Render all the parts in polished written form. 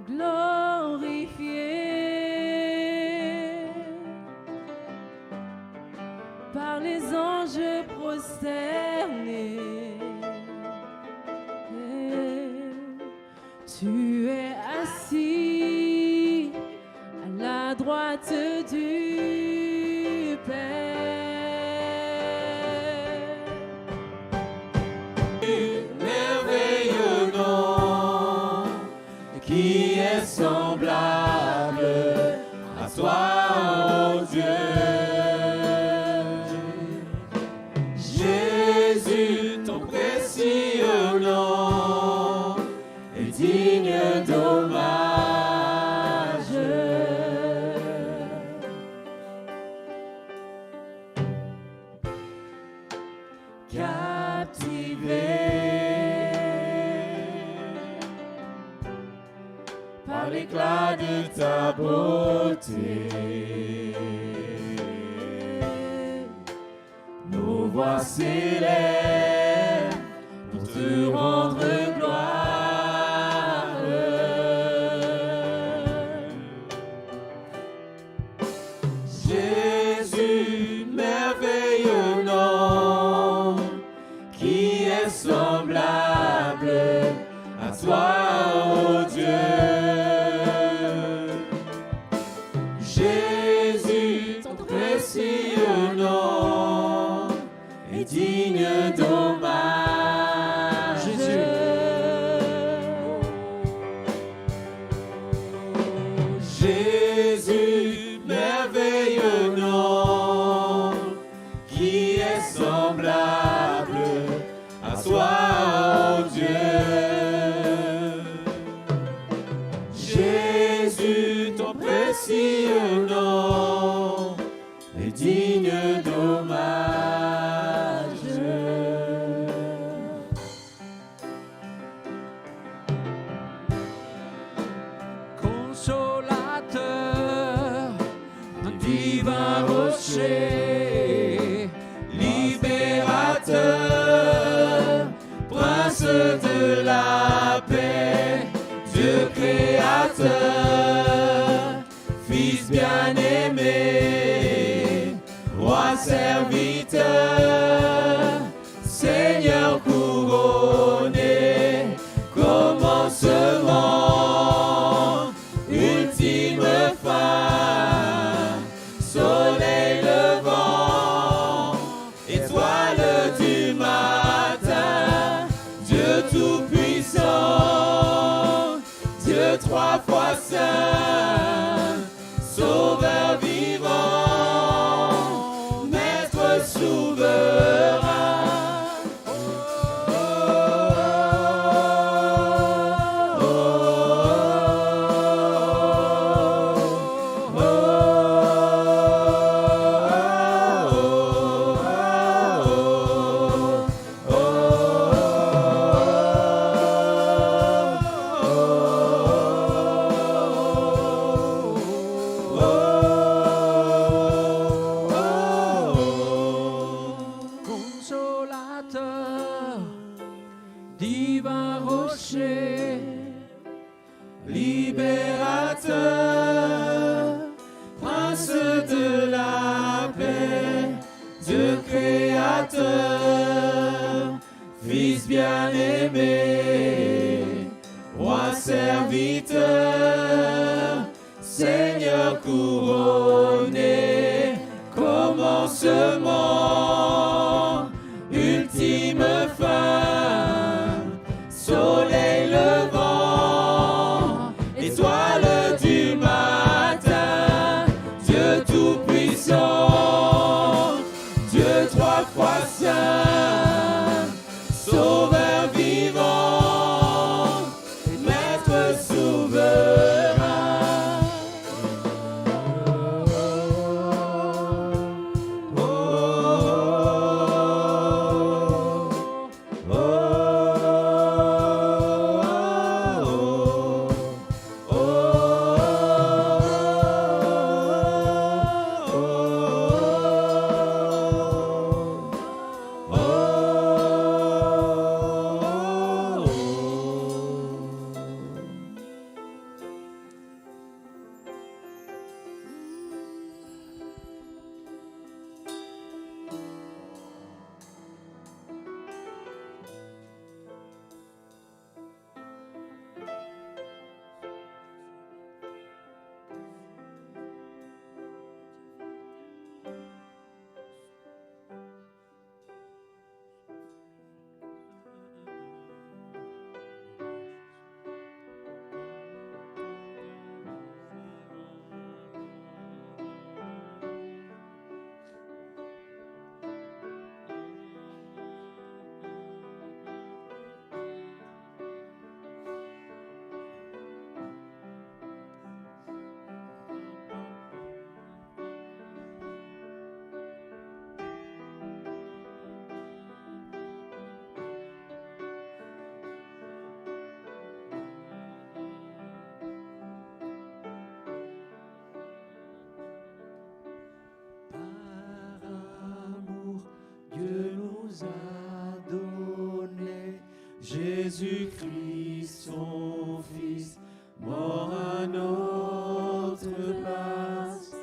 glorifié par les anges prosternés. Tu es assis à la droite du Père. Merveilleux nom qui est semblable à toi, oh Dieu. Jésus, ton précieux nom est digne d'hommage. Captivé par l'éclat de ta beauté, nos voix s'élèvent pour te rendre gloire. Jésus, merveilleux nom qui est semblable à toi, oh Dieu. Jésus, ton précieux nom est digne d'hommage. Jésus, merveilleux nom qui est semblable à toi, oh Dieu. Jésus, ton précieux nom est digne d'hommage. Consolateur, divin rocher, libérateur, prince de la paix, Dieu créateur, Fils bien-aimé, roi serviteur, Seigneur couronné, commencement, ultime fin, soleil levant, étoile du matin, Dieu tout-puissant, Dieu trois fois saint, sauveur vivant, maître souverain. Consolateur, divin rocher, Libérateur, prince de la paix, Dieu créateur, Fils bien-aimé, roi serviteur, Seigneur couronné, commencement, ultime fin, soleil levant, étoile du matin, Dieu tout-puissant, Dieu trois fois saint, sauveur vivant, maître souverain. a donné Jésus-Christ, son Fils, mort à notre place.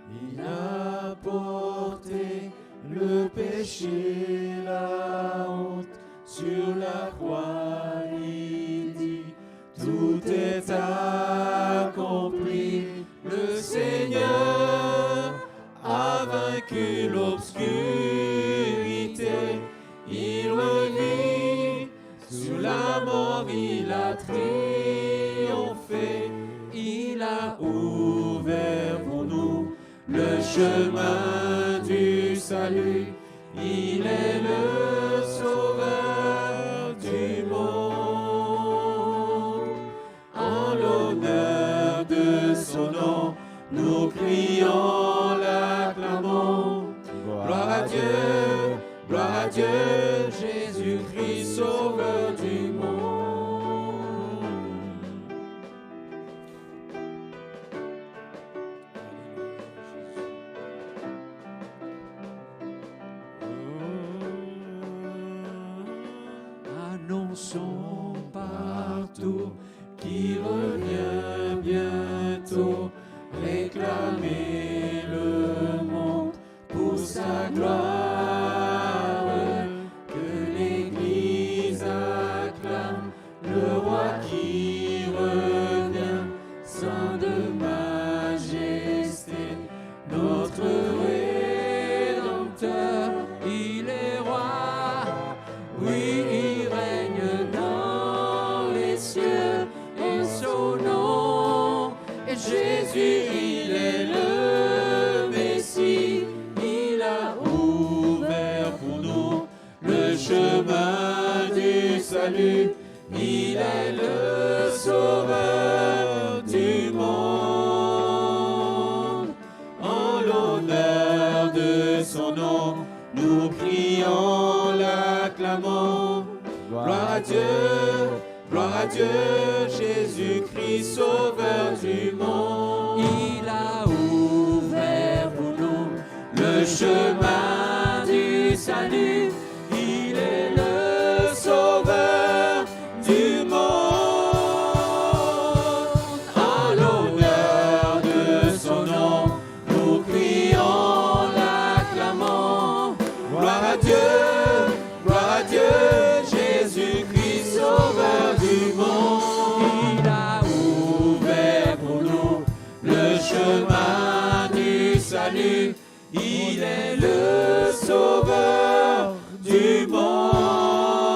Il a porté le péché, la honte sur la croix. Il dit, tout est accompli. Le Seigneur a vaincu l'obscurité. Il revit sur la mort, il a triomphé. Il a ouvert pour nous le chemin du salut. Il est le sauveur du monde. En l'honneur de son nom, nous crions, l'acclamons. Gloire à Dieu, Jésus-Christ, sauveur du monde. Annonçons partout qui revient bientôt, réclamer le monde pour sa gloire, que l'Église acclame le roi qui revient, Saint de majesté, notre Rédempteur, il est roi, oui, il règne dans les cieux, et son nom est Jésus, il est le Messie. Il a ouvert pour nous le chemin du salut. Il est le sauveur du monde. En l'honneur de son nom, nous crions, l'acclamons. Gloire à Dieu, Jésus-Christ, sauveur du monde. Il a ouvert pour nous le chemin du salut. Il est le sauveur du monde. À l'honneur de son nom, nous crions, l'acclamons. Gloire à Dieu, Jésus-Christ, sauveur du monde. Il a ouvert pour nous le chemin du salut. Il est le sauveur du monde.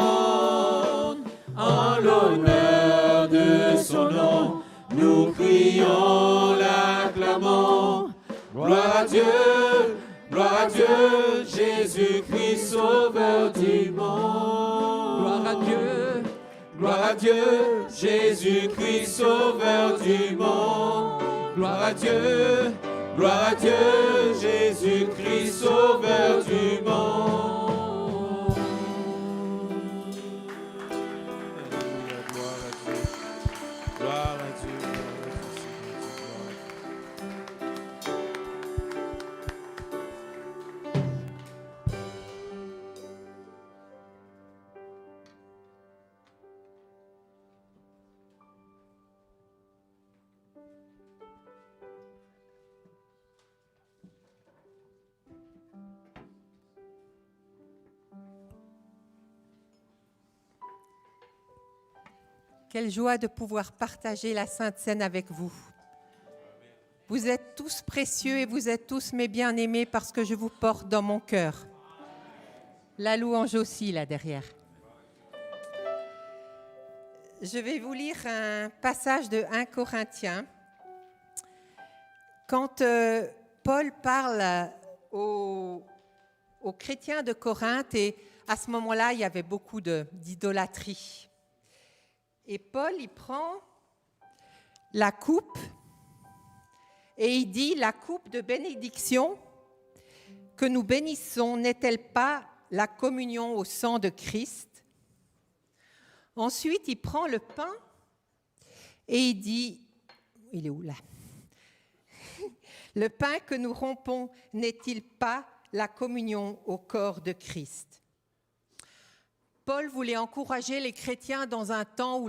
En l'honneur de son nom, nous crions, l'acclamons. Gloire à Dieu, Jésus-Christ, sauveur du monde. Gloire à Dieu, Jésus-Christ, sauveur du monde. Gloire à Dieu, Jésus-Christ, sauveur du monde. Gloire à Dieu. Quelle joie de pouvoir partager la Sainte Seine avec vous. Vous êtes tous précieux et vous êtes tous mes bien-aimés parce que je vous porte dans mon cœur. La louange aussi, là derrière. Je vais vous lire un passage de 1 Corinthiens. Quand Paul parle aux chrétiens de Corinthe, et à ce moment-là, il y avait beaucoup d'idolâtrie. Et Paul, il prend la coupe et il dit, la coupe de bénédiction que nous bénissons n'est-elle pas la communion au sang de Christ? Ensuite, il prend le pain et il dit, il est où là? Le pain que nous rompons n'est-il pas la communion au corps de Christ? Paul voulait encourager les chrétiens dans un temps où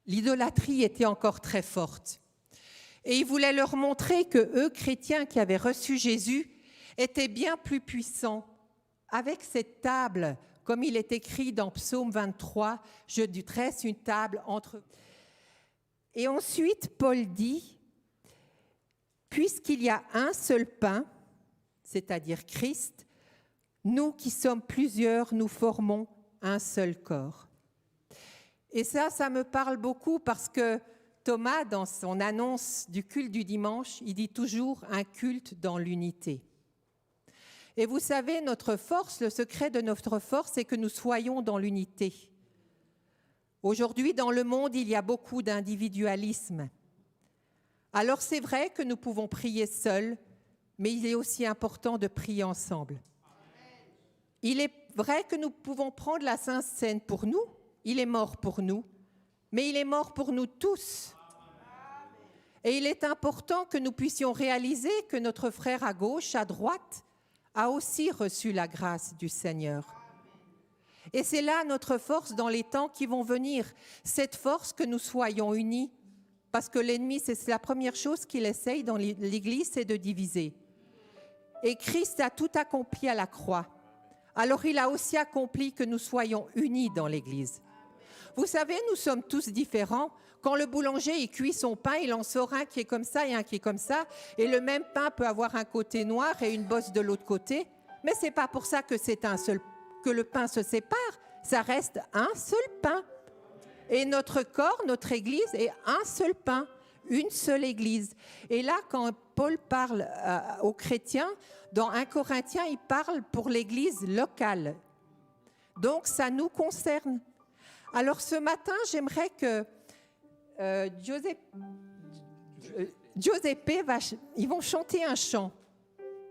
l'idolâtrie était encore très forte. Et il voulait leur montrer que eux, chrétiens qui avaient reçu Jésus, étaient bien plus puissants. Avec cette table, comme il est écrit dans Psaume 23, « Je dresse une table entre eux. » Et ensuite, Paul dit, « Puisqu'il y a un seul pain, c'est-à-dire Christ, nous qui sommes plusieurs, nous formons un seul corps. » Et ça me parle beaucoup parce que Thomas, dans son annonce du culte du dimanche, il dit toujours un culte dans l'unité. Et vous savez, notre force, le secret de notre force, c'est que nous soyons dans l'unité. Aujourd'hui, dans le monde, il y a beaucoup d'individualisme. Alors c'est vrai que nous pouvons prier seuls, mais il est aussi important de prier ensemble. Il est vrai que nous pouvons prendre la Sainte Seine pour nous, il est mort pour nous, mais il est mort pour nous tous. Et il est important que nous puissions réaliser que notre frère à gauche, à droite, a aussi reçu la grâce du Seigneur. Et c'est là notre force dans les temps qui vont venir, cette force que nous soyons unis, parce que l'ennemi, c'est la première chose qu'il essaye dans l'Église, c'est de diviser. Et Christ a tout accompli à la croix. Alors il a aussi accompli que nous soyons unis dans l'Église. Vous savez, nous sommes tous différents. Quand le boulanger il cuit son pain, il en sort un qui est comme ça et un qui est comme ça. Et le même pain peut avoir un côté noir et une bosse de l'autre côté. Mais ce n'est pas pour ça que que le pain se sépare. Ça reste un seul pain. Et notre corps, notre Église est un seul pain, une seule Église. Et là, quand Paul parle aux chrétiens, dans 1 Corinthiens, il parle pour l'Église locale. Donc, ça nous concerne. Alors, ce matin, j'aimerais que Giuseppe, ils vont chanter un chant.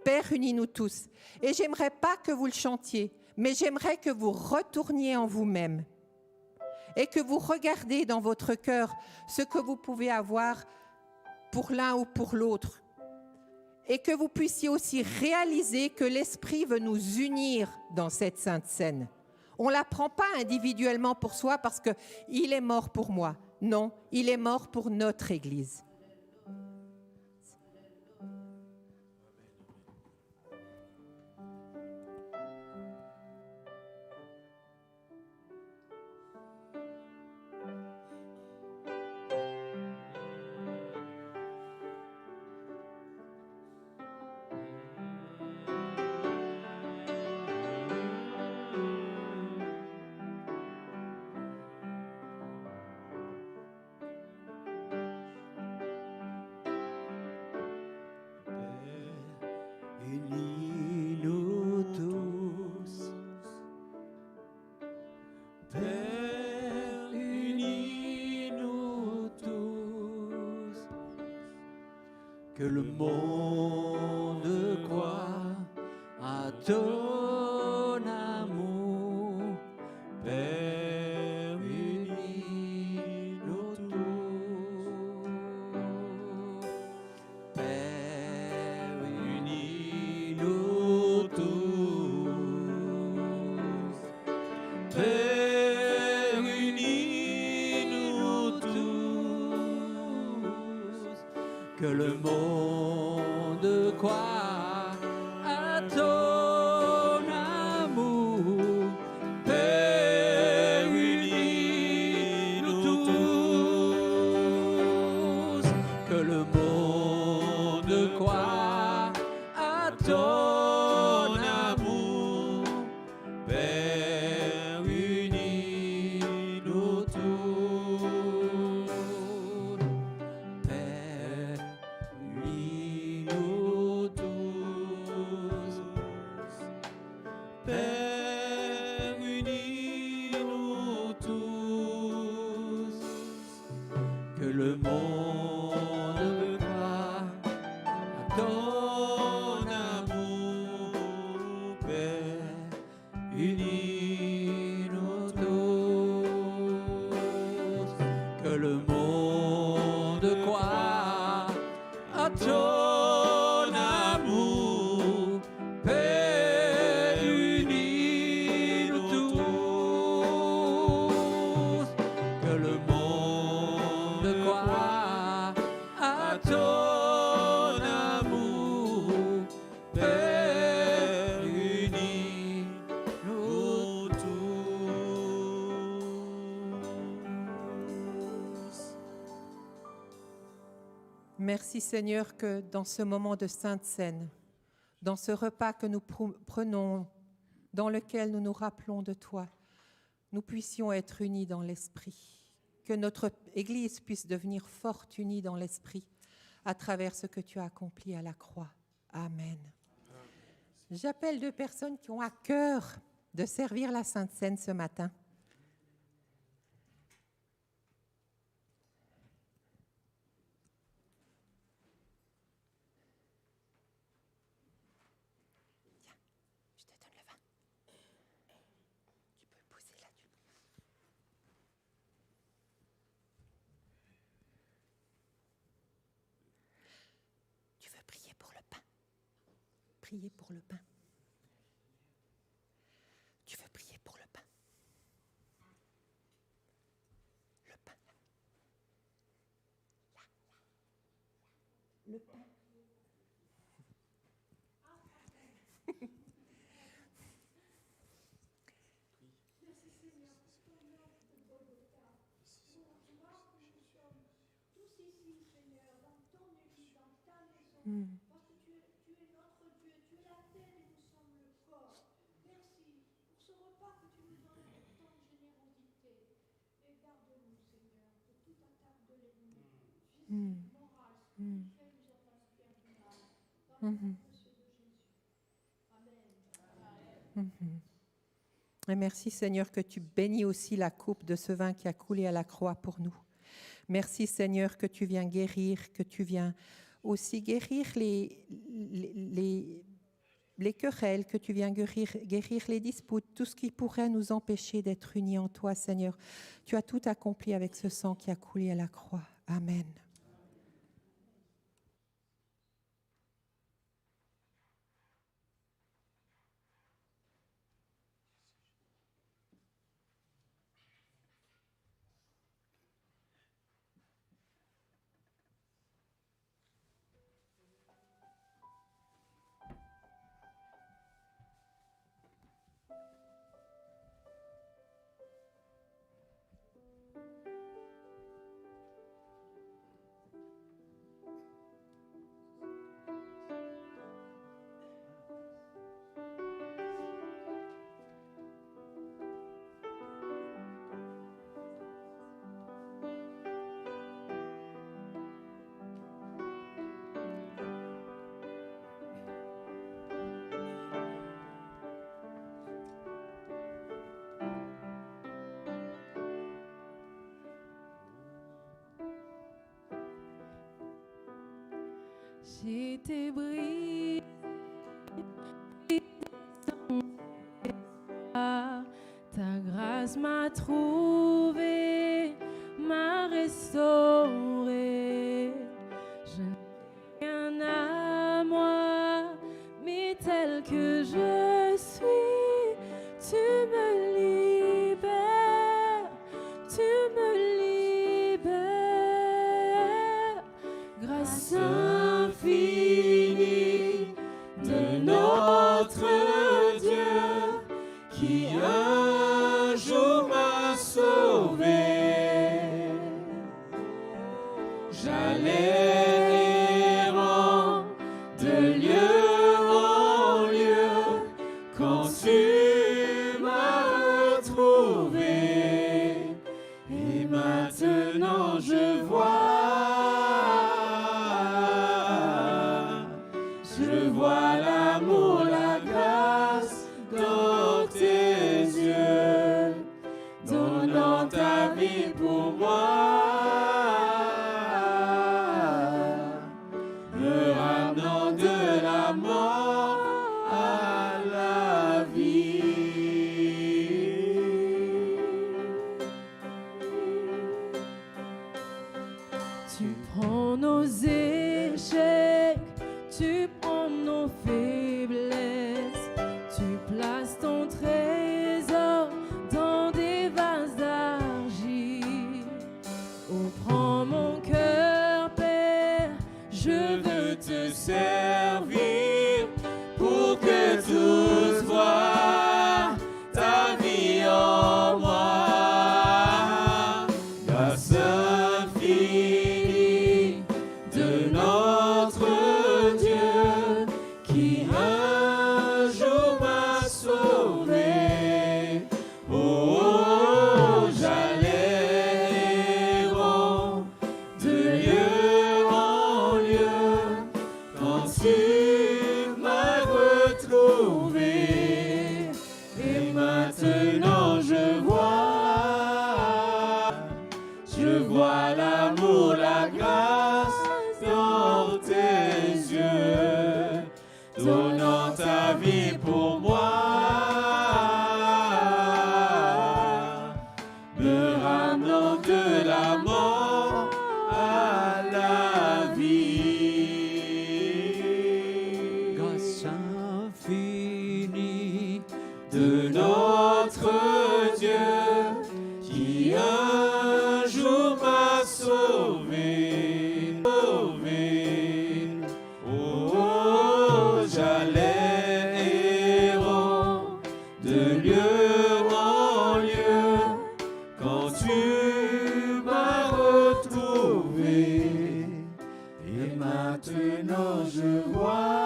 Père, unis-nous tous. Et j'aimerais pas que vous le chantiez, mais j'aimerais que vous retourniez en vous-même et que vous regardez dans votre cœur ce que vous pouvez avoir pour l'un ou pour l'autre. Et que vous puissiez aussi réaliser que l'Esprit veut nous unir dans cette Sainte Seine. On ne la prend pas individuellement pour soi parce qu'il est mort pour moi. Non, il est mort pour notre Église. Unis-nous tous, Père, unis-nous tous, que le monde croit à ton amour, Père, unis-nous tous, Père, unis-nous tous, Père, unis-nous tous, que le monde croit à ton amour, Père, unis-nous tous, que le monde croit à ton amour, Père, unis-nous tous, Père, unis-nous tous, Père, unis-nous tous, que le monde croit à ton amour, Père, unis-nous tous, que le monde croit à ton amour, Père, unis-nous tous, Merci Seigneur que dans ce moment de Sainte Seine, dans ce repas que nous prenons, dans lequel nous nous rappelons de toi, nous puissions être unis dans l'esprit, que notre Église puisse devenir forte, unie dans l'esprit, à travers ce que tu as accompli à la croix. Amen. J'appelle 2 personnes qui ont à cœur de servir la Sainte Seine ce matin. Je te donne le vin. Tu peux le poser là-dessus. Tu veux prier pour le pain? Prier pour le pain. Tu veux prier pour le pain? Le pain. Là. Le pain. Parce que tu es notre Dieu, tu es la terre et nous sommes le corps. Merci pour ce repas que tu nous donnes avec tant de générosité. Et garde-nous, Seigneur, de toute attaque de l'ennemi, physique, morale, spirituelle, nous avons fait du mal. Dans le nom précieux de Jésus. Amen. Et merci Seigneur que tu bénis aussi la coupe de ce vin qui a coulé à la croix pour nous. Merci Seigneur que tu viens guérir, que tu viens aussi guérir les querelles, que tu viens guérir les disputes, tout ce qui pourrait nous empêcher d'être unis en toi, Seigneur. Tu as tout accompli avec ce sang qui a coulé à la croix. Amen. J'ai été brisée, ta grâce m'a trouvé, m'a restauré. Je n'ai rien à moi, mais tel que je suis, tu me libères, tu me libères. Grâce Infini de notre Dieu qui un jour m'a sauvé. J'allais errant de lieu en lieu quand tu m'as retrouvé. Et maintenant je vois l'amour, la grâce dans tes yeux, donnant ta vie pour moi, me ramenant de la mort à la vie. Tu prends nos échecs, tu prends nos faiblesses, tu places ton trésor dans des vases d'argile. Oh, prends mon cœur, Père, je veux te servir pour que tous voient ta vie en moi. Grâce infinie de Je vois l'amour, la grâce dans tes yeux, donnant ta vie pour moi, me ramenant de la mort à la vie. Grâce infinie De notre Dieu qui un jour m'a sauvé, sauvé. Oh, j'allais errant de lieu en lieu quand tu m'as retrouvé. Et maintenant je vois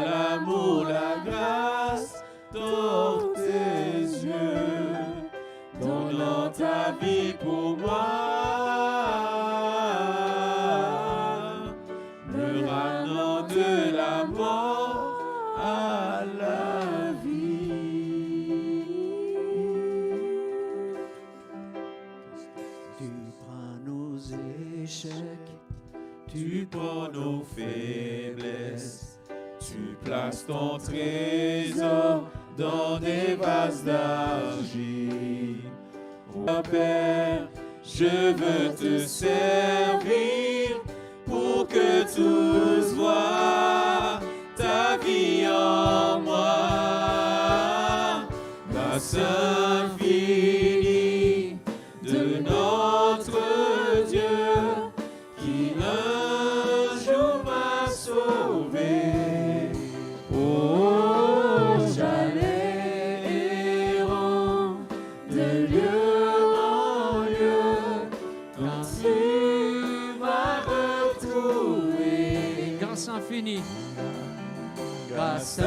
l'amour, la grâce dans tes yeux, donnant ta vie pour moi, me ramenant de la mort à la vie. tu prends nos échecs, Tu prends nos faiblesses, tu places ton trésor dans des vases d'argile. Oh Père, je veux te servir pour que tous voient ta vie en moi. Grâce infinie de notre Dieu qui un jour m'a sauvé. Oh, j'allais errant de lieu en lieu quand tu m'as retrouvé. grâce infinie, Grâce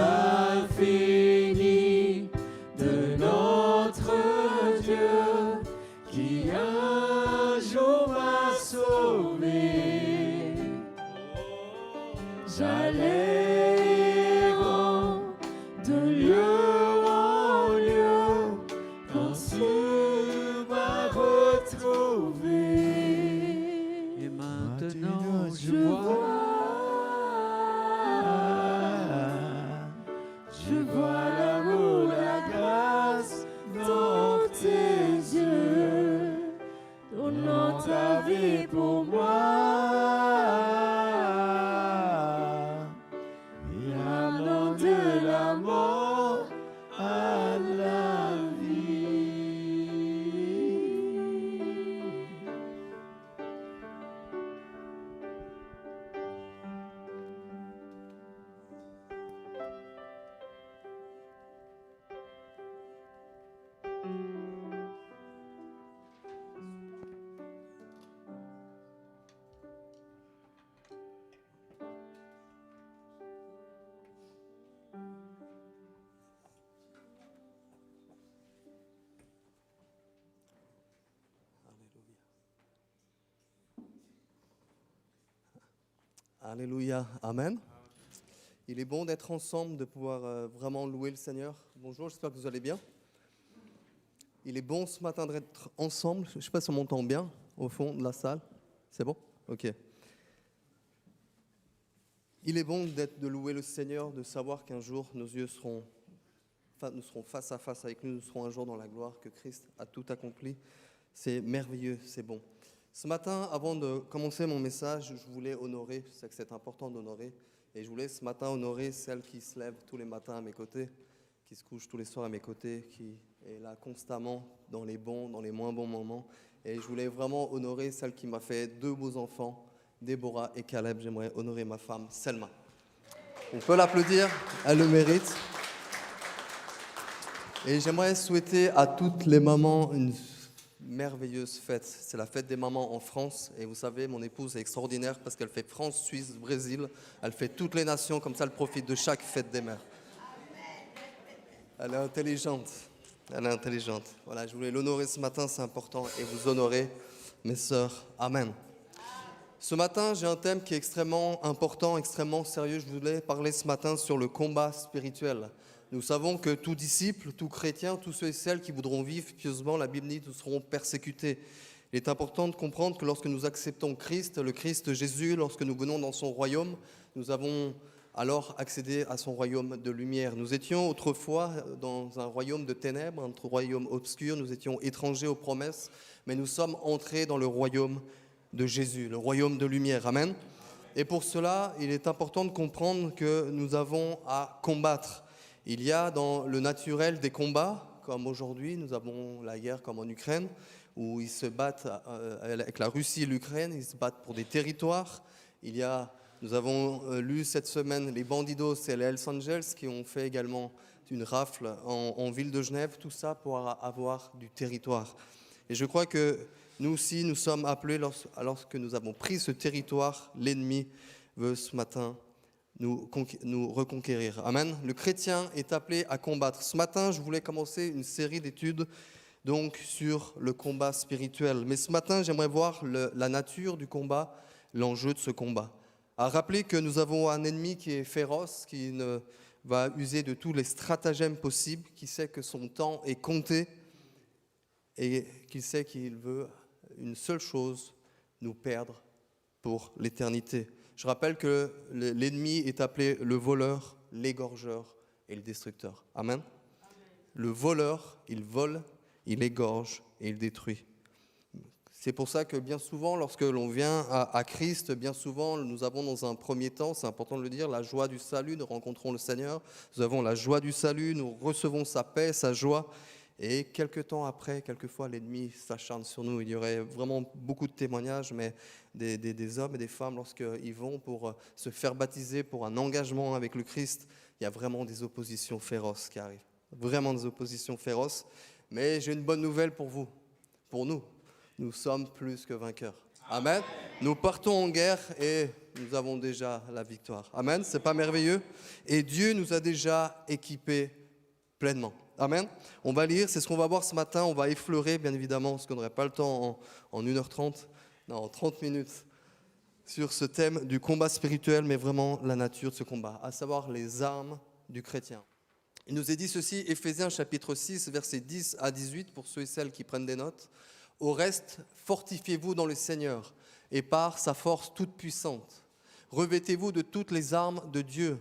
infinie de notre Dieu qui un jour m'a sauvé. J'allais errant de lieu en lieu quand tu m'as retrouvé. et maintenant je vois. Je vois l'amour, la grâce dans tes yeux, donnant ta vie pour moi, et ramenant de la mort à la vie. Alléluia, Amen. Il est bon d'être ensemble, de pouvoir vraiment louer le Seigneur. Bonjour, j'espère que vous allez bien. Il est bon ce matin d'être ensemble. Je ne sais pas si on m'entend bien au fond de la salle. C'est bon? Ok. Il est bon de louer le Seigneur, de savoir qu'un jour nos yeux seront face à face avec lui, nous serons un jour dans la gloire, que Christ a tout accompli. C'est merveilleux, c'est bon. Ce matin, avant de commencer mon message, je voulais honorer, je sais que c'est important d'honorer, et je voulais ce matin honorer celle qui se lève tous les matins à mes côtés, qui se couche tous les soirs à mes côtés, qui est là constamment dans les bons, dans les moins bons moments. Et je voulais vraiment honorer celle qui m'a fait 2 beaux enfants, Déborah et Caleb. J'aimerais honorer ma femme, Selma. On peut l'applaudir, elle le mérite. Et j'aimerais souhaiter à toutes les mamans une merveilleuse fête. C'est la fête des mamans en France. Et vous savez, mon épouse est extraordinaire parce qu'elle fait France, Suisse, Brésil. Elle fait toutes les nations, comme ça elle profite de chaque fête des mères. Elle est intelligente. Elle est intelligente. Voilà, je voulais l'honorer ce matin, c'est important. Et vous honorer, mes sœurs. Amen. Ce matin, j'ai un thème qui est extrêmement important, extrêmement sérieux. Je voulais parler ce matin sur le combat spirituel. Nous savons que tout disciple, tout chrétien, tous ceux et celles qui voudront vivre pieusement, la Bible dit, nous seront persécutés. Il est important de comprendre que lorsque nous acceptons Christ, le Christ Jésus, lorsque nous venons dans son royaume, nous avons alors accédé à son royaume de lumière. Nous étions autrefois dans un royaume de ténèbres, un royaume obscur, nous étions étrangers aux promesses, mais nous sommes entrés dans le royaume de Jésus, le royaume de lumière. Amen. Et pour cela, il est important de comprendre que nous avons à combattre. Il y a dans le naturel des combats, comme aujourd'hui, nous avons la guerre comme en Ukraine, où ils se battent avec la Russie et l'Ukraine, ils se battent pour des territoires. Nous avons lu cette semaine les Bandidos et les Hells Angels qui ont fait également une rafle en ville de Genève, tout ça pour avoir du territoire. Et je crois que nous aussi, nous sommes appelés, lorsque nous avons pris ce territoire, l'ennemi veut ce matin nous reconquérir. Amen. Le chrétien est appelé à combattre. Ce matin, je voulais commencer une série d'études donc sur le combat spirituel. Mais ce matin, j'aimerais voir la nature du combat, l'enjeu de ce combat. À rappeler que nous avons un ennemi qui est féroce, qui va user de tous les stratagèmes possibles, qui sait que son temps est compté et qui sait qu'il veut une seule chose, nous perdre pour l'éternité. Je rappelle que l'ennemi est appelé le voleur, l'égorgeur et le destructeur. Amen. Le voleur, il vole, il égorge et il détruit. C'est pour ça que bien souvent, lorsque l'on vient à Christ, bien souvent, nous avons dans un premier temps, c'est important de le dire, la joie du salut, nous rencontrons le Seigneur, nous avons la joie du salut, nous recevons sa paix, sa joie, et quelques temps après, quelquefois, l'ennemi s'acharne sur nous. Il y aurait vraiment beaucoup de témoignages, mais des hommes et des femmes, lorsqu'ils vont pour se faire baptiser, pour un engagement avec le Christ, il y a vraiment des oppositions féroces qui arrivent. Vraiment des oppositions féroces. Mais j'ai une bonne nouvelle pour vous, pour nous. Nous sommes plus que vainqueurs. Amen. Nous partons en guerre et nous avons déjà la victoire. Amen. C'est pas merveilleux? Et Dieu nous a déjà équipés pleinement. Amen. On va lire, c'est ce qu'on va voir ce matin. On va effleurer, bien évidemment, parce qu'on n'aurait pas le temps en 1h30, non, en 30 minutes, sur ce thème du combat spirituel, mais vraiment la nature de ce combat, à savoir les armes du chrétien. Il nous est dit ceci, Éphésiens chapitre 6, versets 10 à 18, pour ceux et celles qui prennent des notes. Au reste, fortifiez-vous dans le Seigneur et par sa force toute puissante. Revêtez-vous de toutes les armes de Dieu.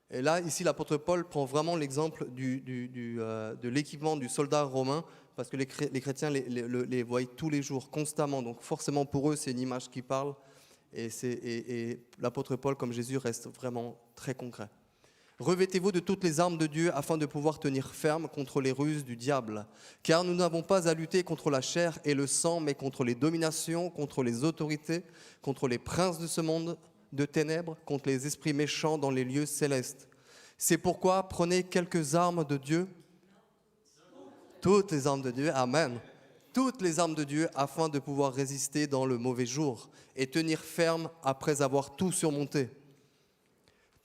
Et là, ici, l'apôtre Paul prend vraiment l'exemple de l'équipement du soldat romain, parce que les chrétiens les voient tous les jours, constamment. Donc forcément, pour eux, c'est une image qui parle. Et l'apôtre Paul, comme Jésus, reste vraiment très concret. Revêtez-vous de toutes les armes de Dieu afin de pouvoir tenir ferme contre les ruses du diable. Car nous n'avons pas à lutter contre la chair et le sang, mais contre les dominations, contre les autorités, contre les princes de ce monde de ténèbres, contre les esprits méchants dans les lieux célestes. C'est pourquoi prenez quelques armes de Dieu. Toutes les armes de Dieu, amen. Toutes les armes de Dieu afin de pouvoir résister dans le mauvais jour et tenir ferme après avoir tout surmonté.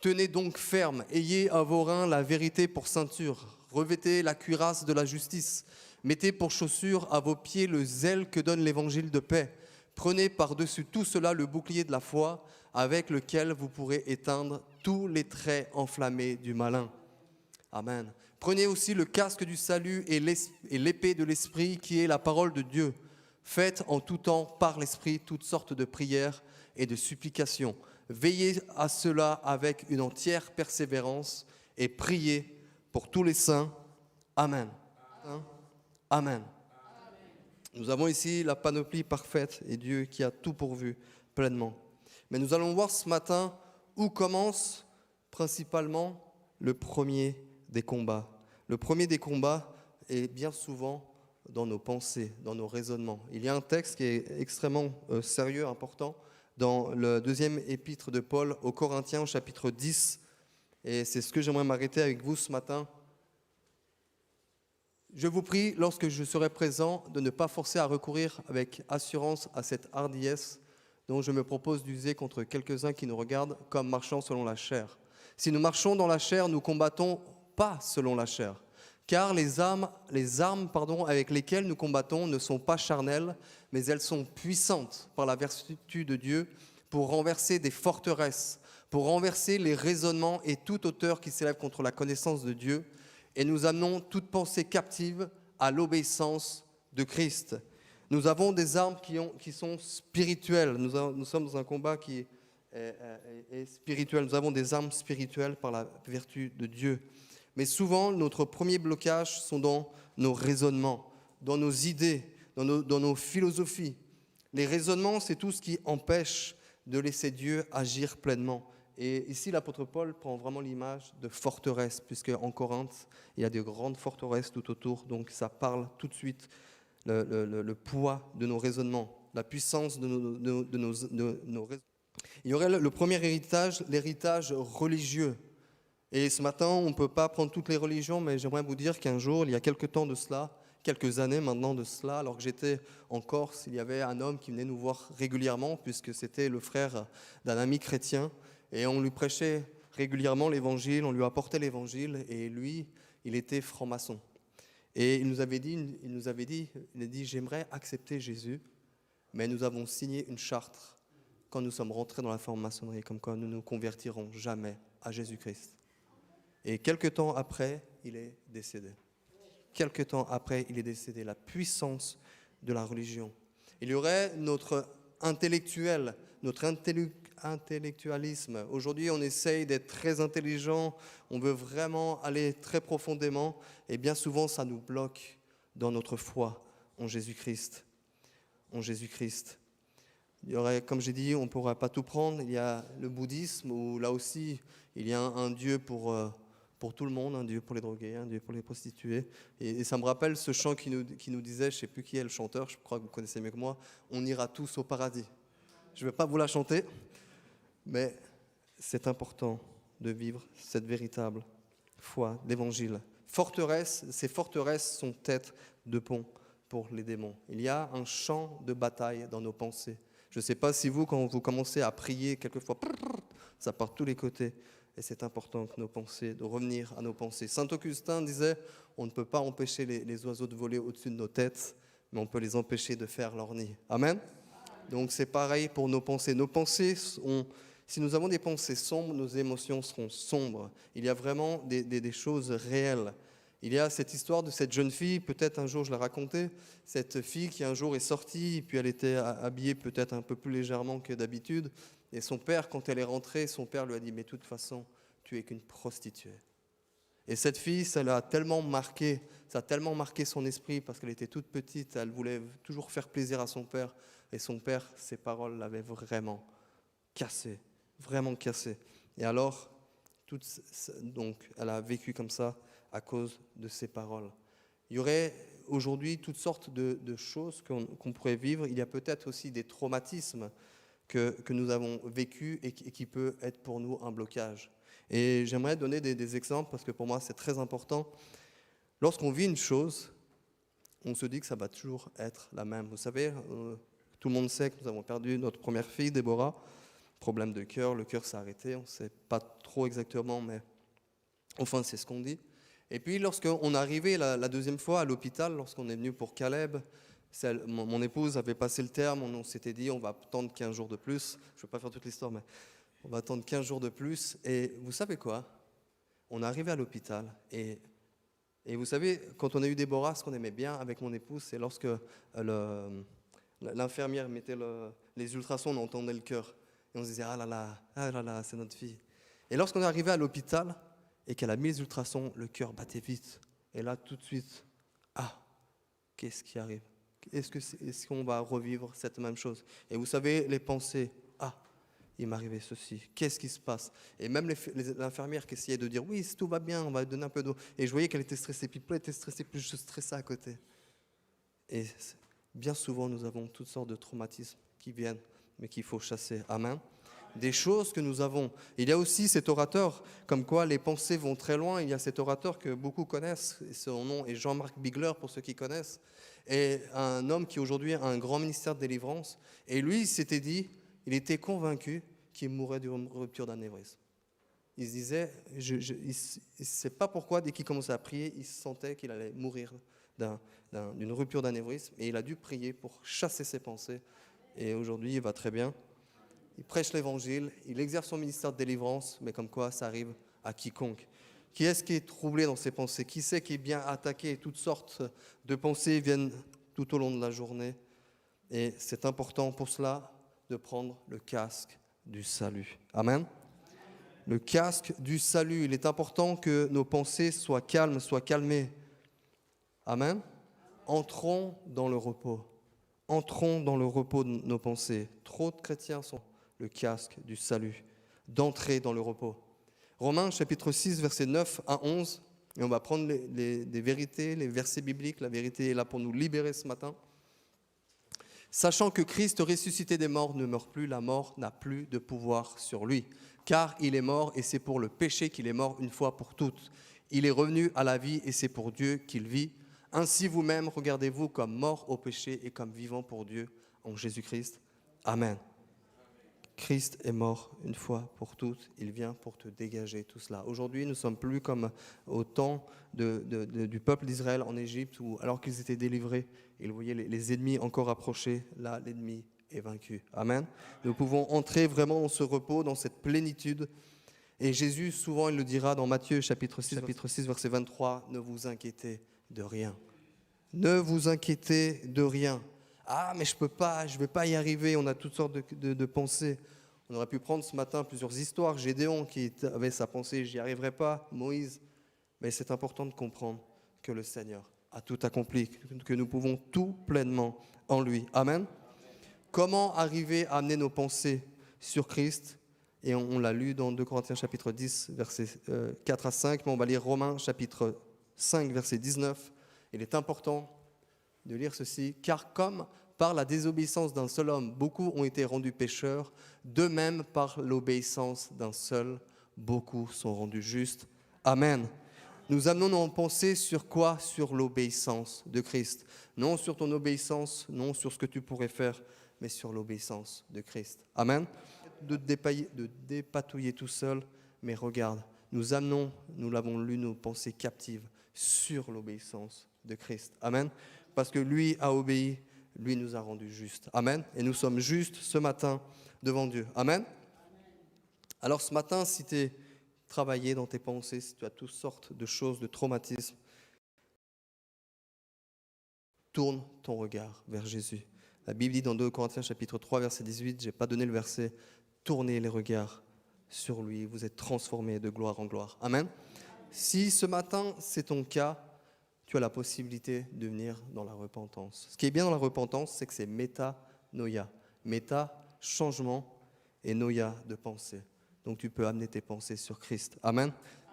Tenez donc ferme, ayez à vos reins la vérité pour ceinture, revêtez la cuirasse de la justice, mettez pour chaussure à vos pieds le zèle que donne l'évangile de paix. Prenez par-dessus tout cela le bouclier de la foi, avec lequel vous pourrez éteindre tous les traits enflammés du malin. Amen. Prenez aussi le casque du salut et l'épée de l'esprit qui est la parole de Dieu. Faites en tout temps par l'esprit toutes sortes de prières et de supplications. Veillez à cela avec une entière persévérance et priez pour tous les saints. Amen. Amen. Nous avons ici la panoplie parfaite et Dieu qui a tout pourvu pleinement. Mais nous allons voir ce matin où commence principalement le premier des combats. Le premier des combats est bien souvent dans nos pensées, dans nos raisonnements. Il y a un texte qui est extrêmement sérieux, important, dans le deuxième épître de Paul aux Corinthiens, au chapitre 10. Et c'est ce que j'aimerais m'arrêter avec vous ce matin. Je vous prie, lorsque je serai présent, de ne pas forcer à recourir avec assurance à cette hardiesse dont je me propose d'user contre quelques-uns qui nous regardent comme marchant selon la chair. Si nous marchons dans la chair, nous combattons pas selon la chair. Car les armes avec lesquelles nous combattons ne sont pas charnelles, mais elles sont puissantes par la vertu de Dieu pour renverser des forteresses, pour renverser les raisonnements et toute hauteur qui s'élève contre la connaissance de Dieu, et nous amenons toute pensée captive à l'obéissance de Christ. Nous avons des armes qui sont spirituelles. Nous sommes dans un combat qui est spirituel. Nous avons des armes spirituelles par la vertu de Dieu. Mais souvent, notre premier blocage sont dans nos raisonnements, dans nos idées, dans nos philosophies. Les raisonnements, c'est tout ce qui empêche de laisser Dieu agir pleinement. Et ici, l'apôtre Paul prend vraiment l'image de forteresse, puisque en Corinthe, il y a de grandes forteresses tout autour. Donc ça parle tout de suite le poids de nos raisonnements, la puissance de nos raisonnements. Il y aurait le premier héritage, l'héritage religieux. Et ce matin, on ne peut pas prendre toutes les religions, mais j'aimerais vous dire qu'un jour, il y a quelques années maintenant de cela, alors que j'étais en Corse, il y avait un homme qui venait nous voir régulièrement, puisque c'était le frère d'un ami chrétien, et on lui prêchait régulièrement l'évangile, on lui apportait l'évangile, et lui, il était franc-maçon. Et il a dit, j'aimerais accepter Jésus, mais nous avons signé une charte quand nous sommes rentrés dans la franc-maçonnerie, comme quoi nous ne nous convertirons jamais à Jésus-Christ. Et quelque temps après, il est décédé. Quelque temps après, il est décédé. La puissance de la religion. Il y aurait notre intellectuel, notre intellectualisme. Aujourd'hui, on essaye d'être très intelligent, on veut vraiment aller très profondément, et bien souvent, ça nous bloque dans notre foi en Jésus-Christ. En Jésus-Christ. Il y aurait, comme j'ai dit, on ne pourra pas tout prendre. Il y a le bouddhisme, où là aussi, il y a un Dieu pour tout le monde, un Dieu pour les drogués, un Dieu pour les prostituées. Et ça me rappelle ce chant qui nous disait, je ne sais plus qui est le chanteur, je crois que vous connaissez mieux que moi, on ira tous au paradis. Je ne vais pas vous la chanter, mais c'est important de vivre cette véritable foi d'évangile. Ces forteresses sont tête de pont pour les démons. Il y a un champ de bataille dans nos pensées. Je ne sais pas si vous, quand vous commencez à prier, quelquefois, ça part de tous les côtés. Et c'est important que de revenir à nos pensées. Saint Augustin disait, on ne peut pas empêcher les oiseaux de voler au-dessus de nos têtes, mais on peut les empêcher de faire leur nid. Amen. Donc c'est pareil pour nos pensées. Nos pensées, si nous avons des pensées sombres, nos émotions seront sombres. Il y a vraiment des choses réelles. Il y a cette histoire de cette jeune fille, peut-être un jour je l'ai racontée, cette fille qui un jour est sortie, puis elle était habillée peut-être un peu plus légèrement que d'habitude, et son père, quand elle est rentrée, son père lui a dit « mais de toute façon, tu es qu'une prostituée ». Et cette fille, ça a tellement marqué son esprit, parce qu'elle était toute petite, elle voulait toujours faire plaisir à son père, et son père, ses paroles l'avaient vraiment cassée. Et alors, donc, elle a vécu comme ça à cause de ses paroles. Il y aurait aujourd'hui toutes sortes de choses qu'on pourrait vivre. Il y a peut-être aussi des traumatismes que nous avons vécus et qui peut être pour nous un blocage. Et j'aimerais donner des exemples parce que pour moi c'est très important. Lorsqu'on vit une chose, on se dit que ça va toujours être la même. Vous savez, tout le monde sait que nous avons perdu notre première fille, Déborah. Problème de cœur, le cœur s'est arrêté, on ne sait pas trop exactement, mais enfin c'est ce qu'on dit. Et puis lorsqu'on est arrivé la deuxième fois à l'hôpital, lorsqu'on est venu pour Caleb, mon épouse avait passé le terme, on s'était dit on va attendre 15 jours de plus. Je ne vais pas faire toute l'histoire, mais on va attendre 15 jours de plus. Et vous savez quoi? On est arrivé à l'hôpital et vous savez, quand on a eu Déborah, ce qu'on aimait bien avec mon épouse, c'est lorsque l'infirmière mettait les ultrasons, on entendait le cœur. Et on se disait, ah là là, c'est notre fille. Et lorsqu'on est arrivé à l'hôpital et qu'elle a mis les ultrasons, le cœur battait vite. Et là, tout de suite, qu'est-ce qui arrive? Est-ce qu'on va revivre cette même chose? Et vous savez, les pensées, il m'est arrivé ceci, qu'est-ce qui se passe? Et même l'infirmière qui essayait de dire, oui, tout va bien, on va donner un peu d'eau. Et je voyais qu'elle était stressée, puis plus elle était stressée, plus je stressais à côté. Et bien souvent, nous avons toutes sortes de traumatismes qui viennent, mais qu'il faut chasser. Amen. Des choses que nous avons. Il y a aussi cet orateur, comme quoi les pensées vont très loin. Il y a cet orateur que beaucoup connaissent, son nom est Jean-Marc Bigler, pour ceux qui connaissent, et un homme qui aujourd'hui a un grand ministère de délivrance. Et lui, il s'était dit, il était convaincu qu'il mourrait d'une rupture d'anévrisme. Il se disait, il ne sait pas pourquoi, dès qu'il commençait à prier, il sentait qu'il allait mourir d'une rupture d'anévrisme. Et il a dû prier pour chasser ses pensées. Et aujourd'hui, il va très bien. il prêche l'évangile, il exerce son ministère de délivrance, mais comme quoi ça arrive à quiconque. Qui est-ce qui est troublé dans ses pensées? Qui c'est qui est bien attaqué? Toutes sortes de pensées viennent tout au long de la journée. Et c'est important pour cela de prendre le casque du salut. Amen. Le casque du salut. Il est important que nos pensées soient calmes, soient calmées. Amen. Entrons dans le repos. Entrons dans le repos de nos pensées. Trop de chrétiens sont le casque du salut, d'entrer dans le repos. Romains chapitre 6, versets 9 à 11. Et on va prendre les vérités, les versets bibliques. La vérité est là pour nous libérer ce matin. Sachant que Christ ressuscité des morts ne meurt plus, la mort n'a plus de pouvoir sur lui. Car il est mort et c'est pour le péché qu'il est mort une fois pour toutes. Il est revenu à la vie et c'est pour Dieu qu'il vit. Ainsi vous-même, regardez-vous comme mort au péché et comme vivant pour Dieu en Jésus-Christ. Amen. Christ est mort une fois pour toutes. Il vient pour te dégager tout cela. Aujourd'hui, nous ne sommes plus comme au temps du peuple d'Israël en Égypte, où alors qu'ils étaient délivrés, ils voyaient les ennemis encore approcher. Là, l'ennemi est vaincu. Amen. Nous pouvons entrer vraiment dans ce repos, dans cette plénitude. Et Jésus, souvent, il le dira dans Matthieu chapitre 6, verset 23, « Ne vous inquiétez de rien. Ne vous inquiétez de rien. » Ah, mais je ne vais pas y arriver. On a toutes sortes de pensées. On aurait pu prendre ce matin plusieurs histoires. Gédéon qui avait sa pensée, j'y arriverai pas. Moïse. Mais c'est important de comprendre que le Seigneur a tout accompli, que nous pouvons tout pleinement en lui. Amen. Comment arriver à amener nos pensées sur Christ? Et on l'a lu dans 2 Corinthiens chapitre 10, versets 4 à 5. Mais on va lire Romains chapitre 5, verset 19. Il est important de lire ceci, car comme par la désobéissance d'un seul homme, beaucoup ont été rendus pécheurs, de même par l'obéissance d'un seul, beaucoup sont rendus justes. Amen. Nous amenons nos pensées sur quoi? Sur l'obéissance de Christ. Non sur ton obéissance, non sur ce que tu pourrais faire, mais sur l'obéissance de Christ. Amen. De dépatouiller tout seul, mais regarde, nous amenons, nous l'avons lu, nos pensées captives sur l'obéissance de Christ. Amen. Parce que lui a obéi, lui nous a rendus justes. Amen. Et nous sommes justes ce matin devant Dieu. Amen. Alors ce matin, si tu es travaillé dans tes pensées, si tu as toutes sortes de choses, de traumatismes, tourne ton regard vers Jésus. La Bible dit dans 2 Corinthiens chapitre 3, verset 18, je n'ai pas donné le verset, tournez les regards sur lui, vous êtes transformés de gloire en gloire. Amen. Si ce matin, c'est ton cas, tu as la possibilité de venir dans la repentance. Ce qui est bien dans la repentance, c'est que c'est métanoïa. Méta, changement, et noïa, de pensée. Donc tu peux amener tes pensées sur Christ. Amen.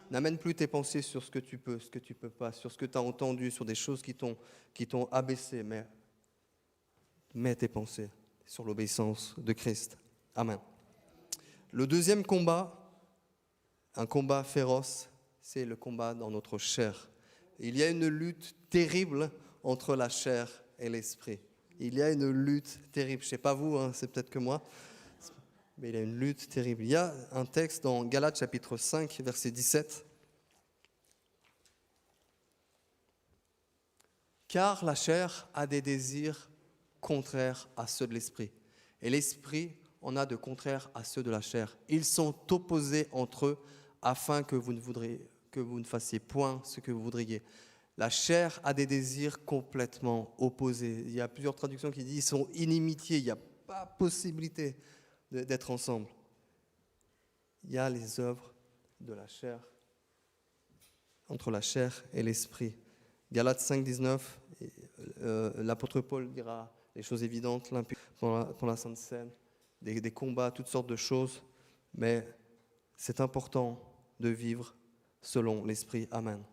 N'amène plus tes pensées sur ce que tu peux pas, sur ce que tu as entendu, sur des choses qui t'ont abaissé, mais mets tes pensées sur l'obéissance de Christ. Amen. Le deuxième combat, un combat féroce, c'est le combat dans notre chair. Il y a une lutte terrible entre la chair et l'esprit. Il y a une lutte terrible. Je ne sais pas vous, c'est peut-être que moi, mais il y a une lutte terrible. Il y a un texte dans Galates chapitre 5, verset 17. Car la chair a des désirs contraires à ceux de l'esprit. Et l'esprit en a de contraires à ceux de la chair. Ils sont opposés entre eux afin que vous ne fassiez point ce que vous voudriez. La chair a des désirs complètement opposés. Il y a plusieurs traductions qui disent qu'ils sont inimitiés. Il n'y a pas possibilité d'être ensemble. Il y a les œuvres de la chair, entre la chair et l'esprit. Galates 5, 19, l'apôtre Paul dira les choses évidentes, pour la Sainte Seine, des combats, toutes sortes de choses, mais c'est important de vivre selon l'Esprit. Amen.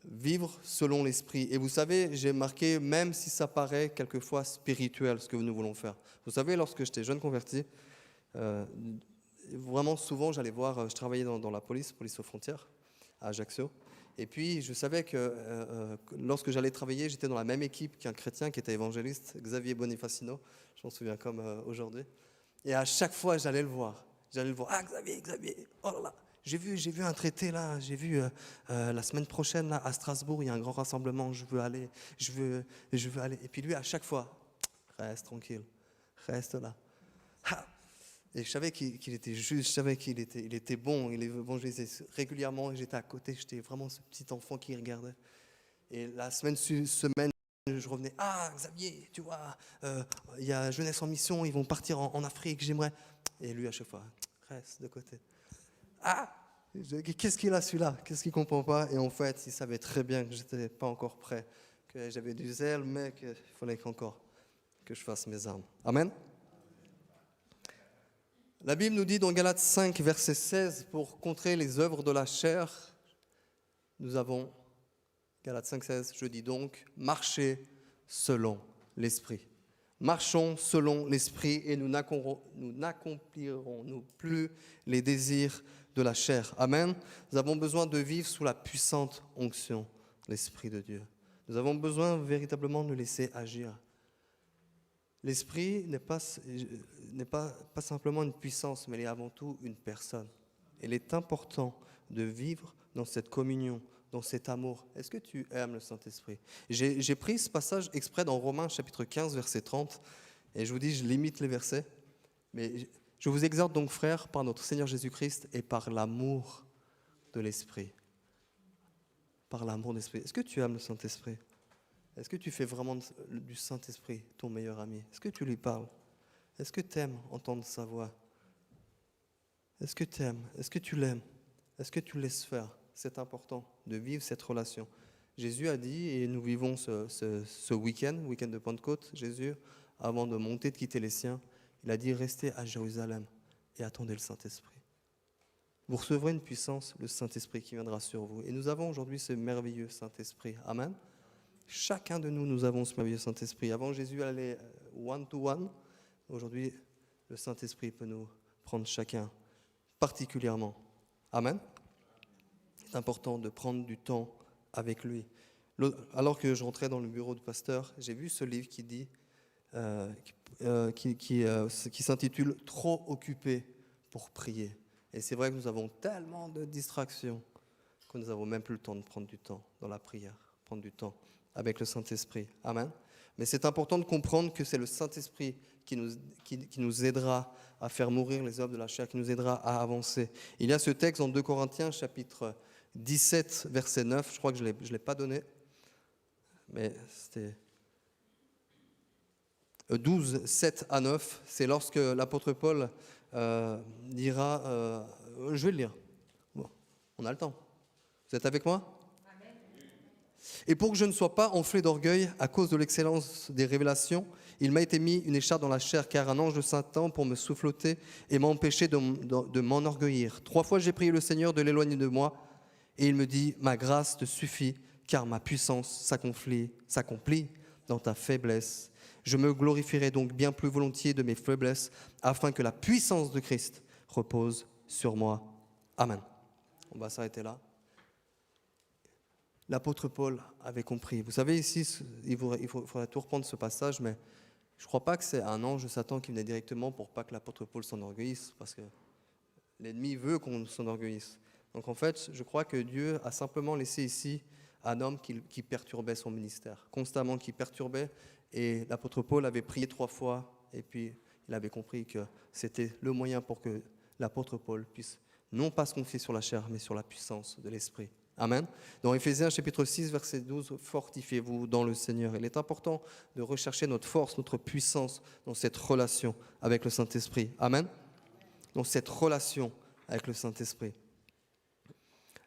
Vivre selon l'Esprit. Et vous savez, j'ai marqué, même si ça paraît quelquefois spirituel, ce que nous voulons faire. Vous savez, lorsque j'étais jeune converti, vraiment souvent, j'allais voir, je travaillais dans la police aux frontières, à Ajaccio. Et puis, je savais que lorsque j'allais travailler, j'étais dans la même équipe qu'un chrétien qui était évangéliste, Xavier Bonifacino. Je m'en souviens comme aujourd'hui. Et à chaque fois, j'allais le voir. Ah, Xavier, oh là là. J'ai vu un traité là, j'ai vu la semaine prochaine là, à Strasbourg, il y a un grand rassemblement, je veux aller. Et puis lui, à chaque fois, reste tranquille, reste là. Ah, Et je savais qu'il était juste, je savais qu'il était bon, il évangélisait régulièrement, et j'étais à côté, j'étais vraiment ce petit enfant qui regardait. Et la semaine, je revenais, ah Xavier, tu vois, il y a Jeunesse en Mission, ils vont partir en Afrique, j'aimerais. Et lui à chaque fois, reste de côté. Ah, qu'est-ce qu'il a celui-là? Qu'est-ce qu'il ne comprend pas? Et en fait, il savait très bien que je n'étais pas encore prêt, que j'avais du zèle, mais qu'il fallait encore que je fasse mes armes. Amen. La Bible nous dit dans Galates 5, verset 16, pour contrer les œuvres de la chair, nous avons, Galates 5, 16, je dis donc, marchez selon l'Esprit. Marchons selon l'Esprit et nous n'accomplirons plus les désirs de la chair. Amen. Nous avons besoin de vivre sous la puissante onction de l'Esprit de Dieu. Nous avons besoin véritablement de le laisser agir. L'Esprit n'est pas simplement une puissance, mais il est avant tout une personne. Il est important de vivre dans cette communion, dans cet amour. Est-ce que tu aimes le Saint-Esprit? J'ai pris ce passage exprès dans Romains chapitre 15, verset 30, et je vous dis, je limite les versets, mais je vous exhorte donc, frères, par notre Seigneur Jésus-Christ et par l'amour de l'Esprit. Par l'amour de l'Esprit. Est-ce que tu aimes le Saint-Esprit? Est-ce que tu fais vraiment du Saint-Esprit ton meilleur ami? Est-ce que tu lui parles? Est-ce que tu aimes entendre sa voix? Est-ce que tu aimes? Est-ce que tu l'aimes? Est-ce que tu le laisses faire? C'est important de vivre cette relation. Jésus a dit, et nous vivons ce week-end de Pentecôte, Jésus, avant de monter, de quitter les siens, il a dit, restez à Jérusalem et attendez le Saint-Esprit. Vous recevrez une puissance, le Saint-Esprit qui viendra sur vous. Et nous avons aujourd'hui ce merveilleux Saint-Esprit. Amen. Chacun de nous, nous avons ce merveilleux Saint-Esprit. Avant, Jésus allait one-to-one. Aujourd'hui, le Saint-Esprit peut nous prendre chacun particulièrement. Amen. C'est important de prendre du temps avec lui. Alors que je rentrais dans le bureau du pasteur, j'ai vu ce livre qui dit, qui s'intitule « Trop occupé pour prier ». Et c'est vrai que nous avons tellement de distractions que nous n'avons même plus le temps de prendre du temps dans la prière, prendre du temps avec le Saint-Esprit. Amen. Mais c'est important de comprendre que c'est le Saint-Esprit qui nous aidera à faire mourir les œuvres de la chair, qui nous aidera à avancer. Il y a ce texte en 2 Corinthiens, chapitre 17, verset 9. Je crois que je ne l'ai pas donné, mais c'était 12, 7 à 9. C'est lorsque l'apôtre Paul dira... je vais le lire. Bon, on a le temps. Vous êtes avec moi ? Et pour que je ne sois pas enflé d'orgueil à cause de l'excellence des révélations, il m'a été mis une écharpe dans la chair, car un ange de Satan pour me souffloter et m'empêcher de m'enorgueillir. 3 fois j'ai prié le Seigneur de l'éloigner de moi, et il me dit, ma grâce te suffit, car ma puissance s'accomplit dans ta faiblesse. Je me glorifierai donc bien plus volontiers de mes faiblesses, afin que la puissance de Christ repose sur moi. Amen. On va s'arrêter là. L'apôtre Paul avait compris. Vous savez, ici, il faudrait tout reprendre ce passage, mais je ne crois pas que c'est un ange de Satan qui venait directement pour pas que l'apôtre Paul s'enorgueillisse, parce que l'ennemi veut qu'on s'enorgueillisse. Donc en fait, je crois que Dieu a simplement laissé ici un homme qui perturbait son ministère, constamment qui perturbait, et l'apôtre Paul avait prié 3 fois, et puis il avait compris que c'était le moyen pour que l'apôtre Paul puisse non pas se confier sur la chair, mais sur la puissance de l'Esprit. Amen. Dans Éphésiens chapitre 6, verset 12, fortifiez-vous dans le Seigneur. Il est important de rechercher notre force, notre puissance dans cette relation avec le Saint-Esprit. Amen. Dans cette relation avec le Saint-Esprit.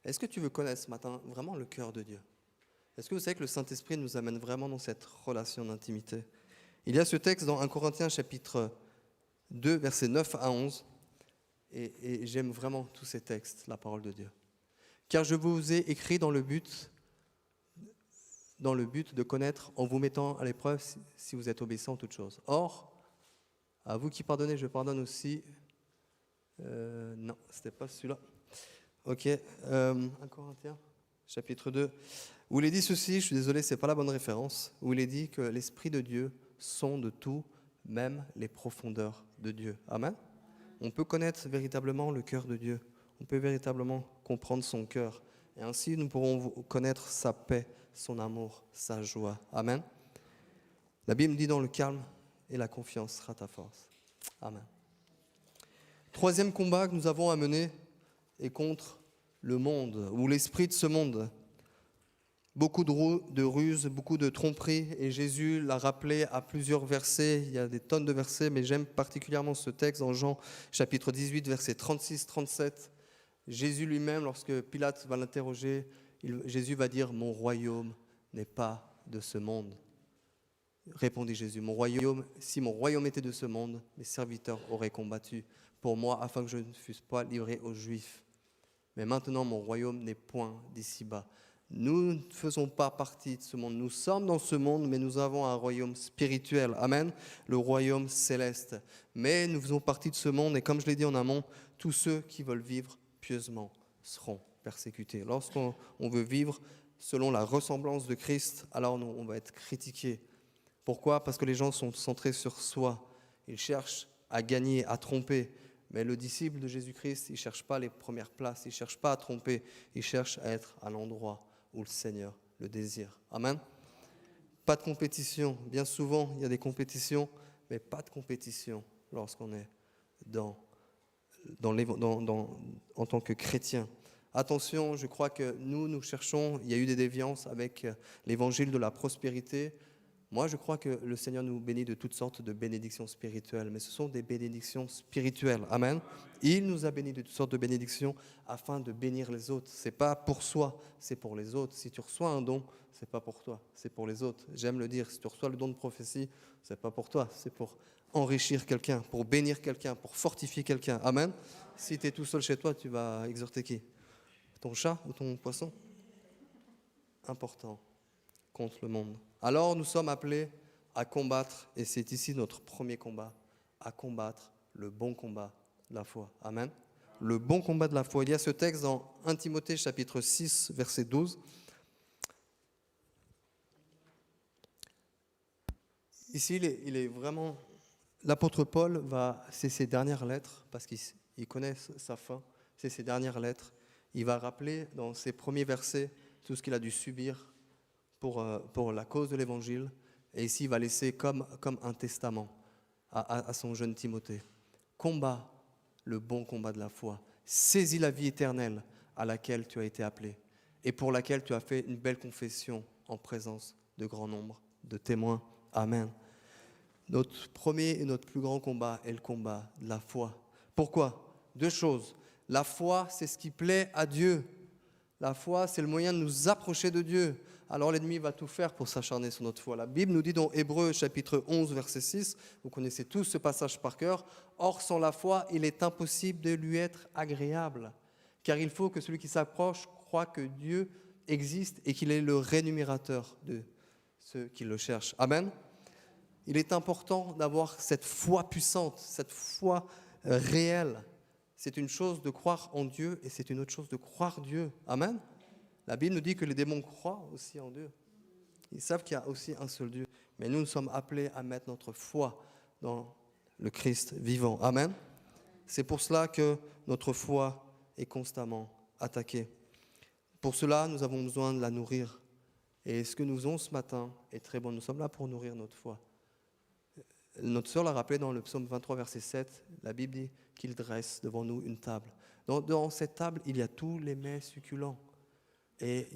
Est-ce que tu veux connaître ce matin vraiment le cœur de Dieu? Est-ce que vous savez que le Saint-Esprit nous amène vraiment dans cette relation d'intimité? Il y a ce texte dans 1 Corinthiens chapitre 2, versets 9 à 11. Et j'aime vraiment tous ces textes, la parole de Dieu. Car je vous ai écrit dans le but de connaître en vous mettant à l'épreuve si vous êtes obéissant en toutes choses. Or, à vous qui pardonnez, je pardonne aussi. Non, c'était pas celui-là. Ok, 1 Corinthiens, chapitre 2, où il est dit ceci, je suis désolé, c'est pas la bonne référence, où il est dit que l'Esprit de Dieu sonde tout, même les profondeurs de Dieu. Amen. On peut connaître véritablement le cœur de Dieu. On peut véritablement comprendre son cœur. Et ainsi, nous pourrons connaître sa paix, son amour, sa joie. Amen. La Bible dit dans le calme et la confiance sera ta force. Amen. Troisième combat que nous avons à mener est contre le monde, ou l'esprit de ce monde. Beaucoup de ruses, beaucoup de tromperies, et Jésus l'a rappelé à plusieurs versets. Il y a des tonnes de versets, mais j'aime particulièrement ce texte dans Jean chapitre 18, versets 36-37. Jésus lui-même, lorsque Pilate va l'interroger, Jésus va dire « Mon royaume n'est pas de ce monde ». Répondit Jésus, si mon royaume était de ce monde, mes serviteurs auraient combattu pour moi afin que je ne fusse pas livré aux Juifs. Mais maintenant, mon royaume n'est point d'ici-bas. Nous ne faisons pas partie de ce monde. Nous sommes dans ce monde, mais nous avons un royaume spirituel. Amen. Le royaume céleste. Mais nous faisons partie de ce monde, et comme je l'ai dit en amont, tous ceux qui veulent vivre pieusement seront persécutés. Lorsqu'on veut vivre selon la ressemblance de Christ, alors on va être critiqué. Pourquoi ? Parce que les gens sont centrés sur soi. Ils cherchent à gagner, à tromper. Mais le disciple de Jésus-Christ, il ne cherche pas les premières places, il ne cherche pas à tromper, il cherche à être à l'endroit où le Seigneur le désire. Amen. Pas de compétition. Bien souvent, il y a des compétitions, mais pas de compétition lorsqu'on est en tant que chrétien. Attention, je crois que nous cherchons, il y a eu des déviances avec l'évangile de la prospérité. Moi, je crois que le Seigneur nous bénit de toutes sortes de bénédictions spirituelles, mais ce sont des bénédictions spirituelles. Amen. Il nous a bénis de toutes sortes de bénédictions afin de bénir les autres. Ce n'est pas pour soi, c'est pour les autres. Si tu reçois un don, ce n'est pas pour toi, c'est pour les autres. J'aime le dire, si tu reçois le don de prophétie, ce n'est pas pour toi, c'est pour enrichir quelqu'un, pour bénir quelqu'un, pour fortifier quelqu'un. Amen. Si tu es tout seul chez toi, tu vas exhorter qui ? Ton chat ou ton poisson ? Important. Contre le monde. Alors nous sommes appelés à combattre, et c'est ici notre premier combat, à combattre le bon combat de la foi. Amen. Le bon combat de la foi. Il y a ce texte dans 1 Timothée chapitre 6, verset 12. Ici, il est vraiment... L'apôtre Paul c'est ses dernières lettres, parce qu'il connaît sa fin, c'est ses dernières lettres. Il va rappeler dans ses premiers versets tout ce qu'il a dû subir pour la cause de l'Évangile. Et ici, il va laisser comme un testament à son jeune Timothée. Combat le bon combat de la foi. Saisis la vie éternelle à laquelle tu as été appelé et pour laquelle tu as fait une belle confession en présence de grand nombre de témoins. Amen. Notre premier et notre plus grand combat est le combat de la foi. Pourquoi ? 2 choses. La foi, c'est ce qui plaît à Dieu. La foi, c'est le moyen de nous approcher de Dieu. Alors l'ennemi va tout faire pour s'acharner sur notre foi. La Bible nous dit dans Hébreux chapitre 11, verset 6, vous connaissez tous ce passage par cœur, « Or, sans la foi, il est impossible de lui être agréable, car il faut que celui qui s'approche croie que Dieu existe et qu'il est le rémunérateur de ceux qui le cherchent. » Amen. Il est important d'avoir cette foi puissante, cette foi réelle. C'est une chose de croire en Dieu et c'est une autre chose de croire Dieu. Amen. La Bible nous dit que les démons croient aussi en Dieu. Ils savent qu'il y a aussi un seul Dieu. Mais nous sommes appelés à mettre notre foi dans le Christ vivant. Amen. C'est pour cela que notre foi est constamment attaquée. Pour cela, nous avons besoin de la nourrir. Et ce que nous faisons ce matin est très bon. Nous sommes là pour nourrir notre foi. Notre sœur l'a rappelé dans le psaume 23, verset 7. La Bible dit qu'il dresse devant nous une table. Dans cette table, il y a tous les mets succulents. Et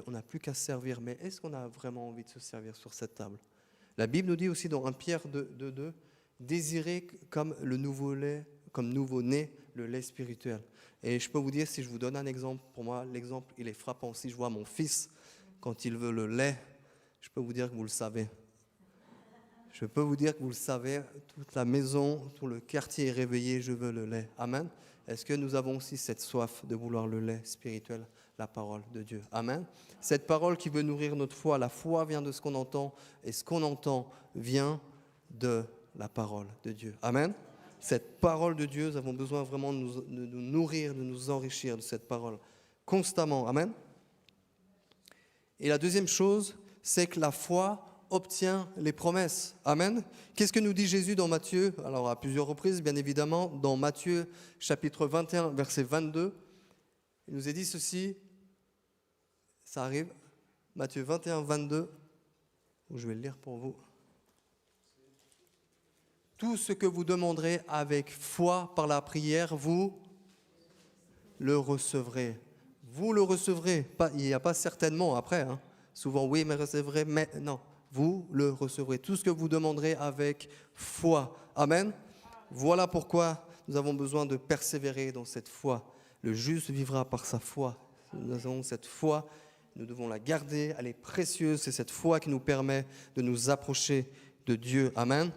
on n'a plus qu'à se servir. Mais est-ce qu'on a vraiment envie de se servir sur cette table ? La Bible nous dit aussi dans 1 Pierre 2, désirez comme le nouveau-né, le lait spirituel. Et je peux vous dire, si je vous donne un exemple, pour moi, l'exemple, il est frappant. Si je vois mon fils, quand il veut le lait, je peux vous dire que vous le savez. Je peux vous dire que vous le savez, toute la maison, tout le quartier est réveillé, je veux le lait. Amen. Est-ce que nous avons aussi cette soif de vouloir le lait spirituel, la parole de Dieu? Amen. Cette parole qui veut nourrir notre foi, la foi vient de ce qu'on entend, et ce qu'on entend vient de la parole de Dieu. Amen. Cette parole de Dieu, nous avons besoin vraiment de nous nourrir, de nous enrichir de cette parole constamment. Amen. Et la deuxième chose, c'est que la foi obtient les promesses. Amen. Qu'est-ce que nous dit Jésus dans Matthieu ? Alors à plusieurs reprises, bien évidemment, dans Matthieu chapitre 21, verset 22, il nous est dit ceci, ça arrive, Matthieu 21, 22, je vais le lire pour vous. Tout ce que vous demanderez avec foi par la prière, vous le recevrez. Vous le recevrez. Il n'y a pas certainement après. Souvent, oui, mais recevrez, mais non. Vous le recevrez. Tout ce que vous demanderez avec foi. Amen. Voilà pourquoi nous avons besoin de persévérer dans cette foi. Le juste vivra par sa foi. Nous avons cette foi, nous devons la garder, elle est précieuse. C'est cette foi qui nous permet de nous approcher de Dieu. Amen.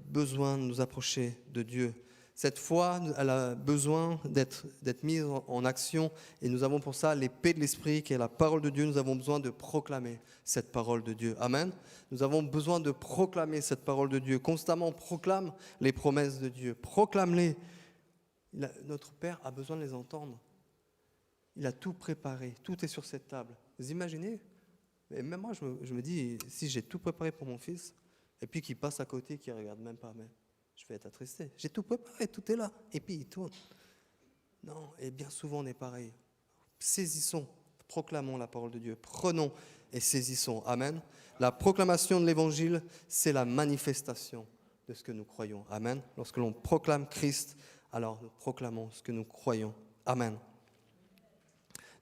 Besoin de nous approcher de Dieu. Cette foi, elle a besoin d'être mise en action et nous avons pour ça l'épée de l'Esprit qui est la parole de Dieu. Nous avons besoin de proclamer cette parole de Dieu. Amen. Nous avons besoin de proclamer cette parole de Dieu. Constamment, proclame les promesses de Dieu. Proclame-les. Notre Père a besoin de les entendre. Il a tout préparé. Tout est sur cette table. Vous imaginez? Et même moi, je me dis, si j'ai tout préparé pour mon fils, et puis qu'il passe à côté, qu'il ne regarde même pas, mais je vais être attristé. J'ai tout préparé, tout est là. Et puis il tourne. Non, et bien souvent on est pareil. Saisissons, proclamons la parole de Dieu. Prenons et saisissons. Amen. La proclamation de l'évangile, c'est la manifestation de ce que nous croyons. Amen. Lorsque l'on proclame Christ, alors nous proclamons ce que nous croyons. Amen.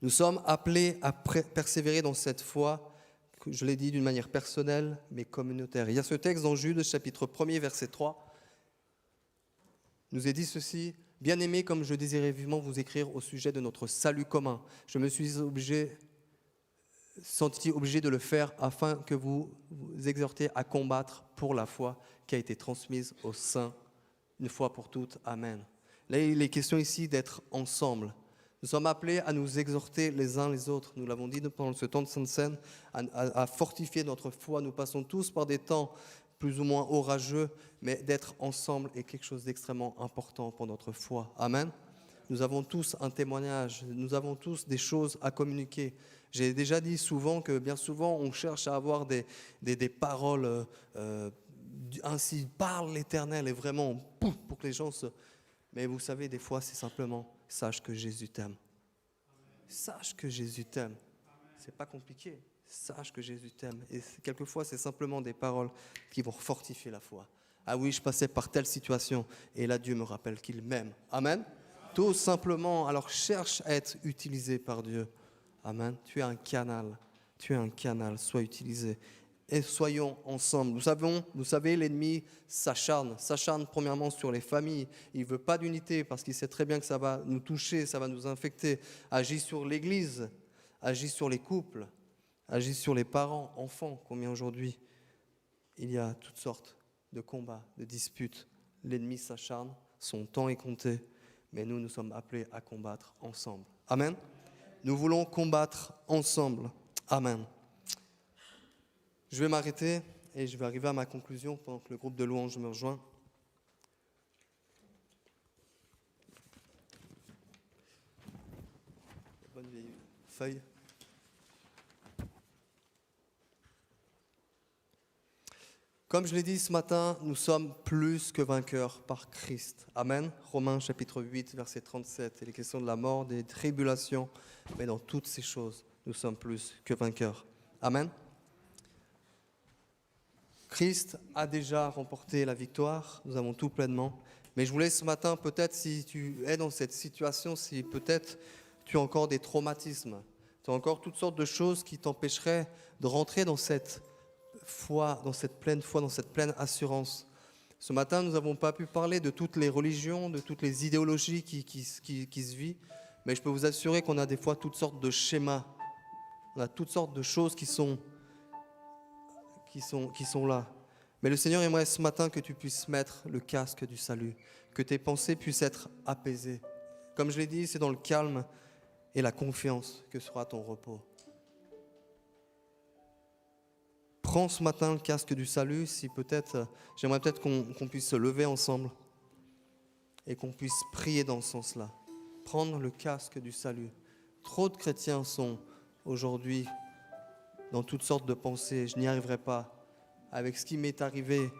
Nous sommes appelés à persévérer dans cette foi, je l'ai dit d'une manière personnelle, mais communautaire. Il y a ce texte dans Jude, chapitre 1er, verset 3. Nous est dit ceci: « Bien-aimés, comme je désirais vivement vous écrire au sujet de notre salut commun, je me suis senti obligé de le faire afin que vous vous exhortiez à combattre pour la foi qui a été transmise aux saints une fois pour toutes. Amen. » Là, il est question ici d'être ensemble. Nous sommes appelés à nous exhorter les uns les autres. Nous l'avons dit pendant ce temps de Sainte Seine, à fortifier notre foi. Nous passons tous par des temps plus ou moins orageux, mais d'être ensemble est quelque chose d'extrêmement important pour notre foi. Amen. Nous avons tous un témoignage, nous avons tous des choses à communiquer. J'ai déjà dit souvent que bien souvent on cherche à avoir des paroles, ainsi parle l'Éternel, et vraiment pour que les gens se... Mais vous savez, des fois c'est simplement sache que Jésus t'aime. Sache que Jésus t'aime. C'est pas compliqué. Sache que Jésus t'aime. Et quelquefois, c'est simplement des paroles qui vont fortifier la foi. Ah oui, je passais par telle situation et là, Dieu me rappelle qu'il m'aime. Amen. Tout simplement, alors cherche à être utilisé par Dieu. Amen. Tu es un canal. Tu es un canal. Sois utilisé. Et soyons ensemble. Vous savez, l'ennemi s'acharne premièrement sur les familles. Il ne veut pas d'unité parce qu'il sait très bien que ça va nous toucher, ça va nous infecter. Agit sur l'Église, agit sur les couples, agit sur les parents, enfants, combien aujourd'hui il y a toutes sortes de combats, de disputes. L'ennemi s'acharne, son temps est compté, mais nous sommes appelés à combattre ensemble. Amen. Nous voulons combattre ensemble. Amen. Je vais m'arrêter et je vais arriver à ma conclusion pendant que le groupe de louanges me rejoint. Bonne vieille feuille. Comme je l'ai dit ce matin, nous sommes plus que vainqueurs par Christ. Amen. Romains chapitre 8, verset 37. Il est question de la mort, des tribulations, mais dans toutes ces choses, nous sommes plus que vainqueurs. Amen. Christ a déjà remporté la victoire, nous avons tout pleinement. Mais je voulais ce matin, peut-être si tu es dans cette situation, si peut-être tu as encore des traumatismes, tu as encore toutes sortes de choses qui t'empêcheraient de rentrer dans cette foi, dans cette pleine assurance. Ce matin, nous n'avons pas pu parler de toutes les religions, de toutes les idéologies qui se vivent, mais je peux vous assurer qu'on a des fois toutes sortes de schémas, on a toutes sortes de choses qui sont là. Mais le Seigneur aimerait ce matin que tu puisses mettre le casque du salut, que tes pensées puissent être apaisées. Comme je l'ai dit, c'est dans le calme et la confiance que sera ton repos. Prends ce matin le casque du salut, si peut-être, j'aimerais peut-être qu'on puisse se lever ensemble et qu'on puisse prier dans ce sens-là. Prendre le casque du salut. Trop de chrétiens sont aujourd'hui dans toutes sortes de pensées. Je n'y arriverai pas. Avec ce qui m'est arrivé,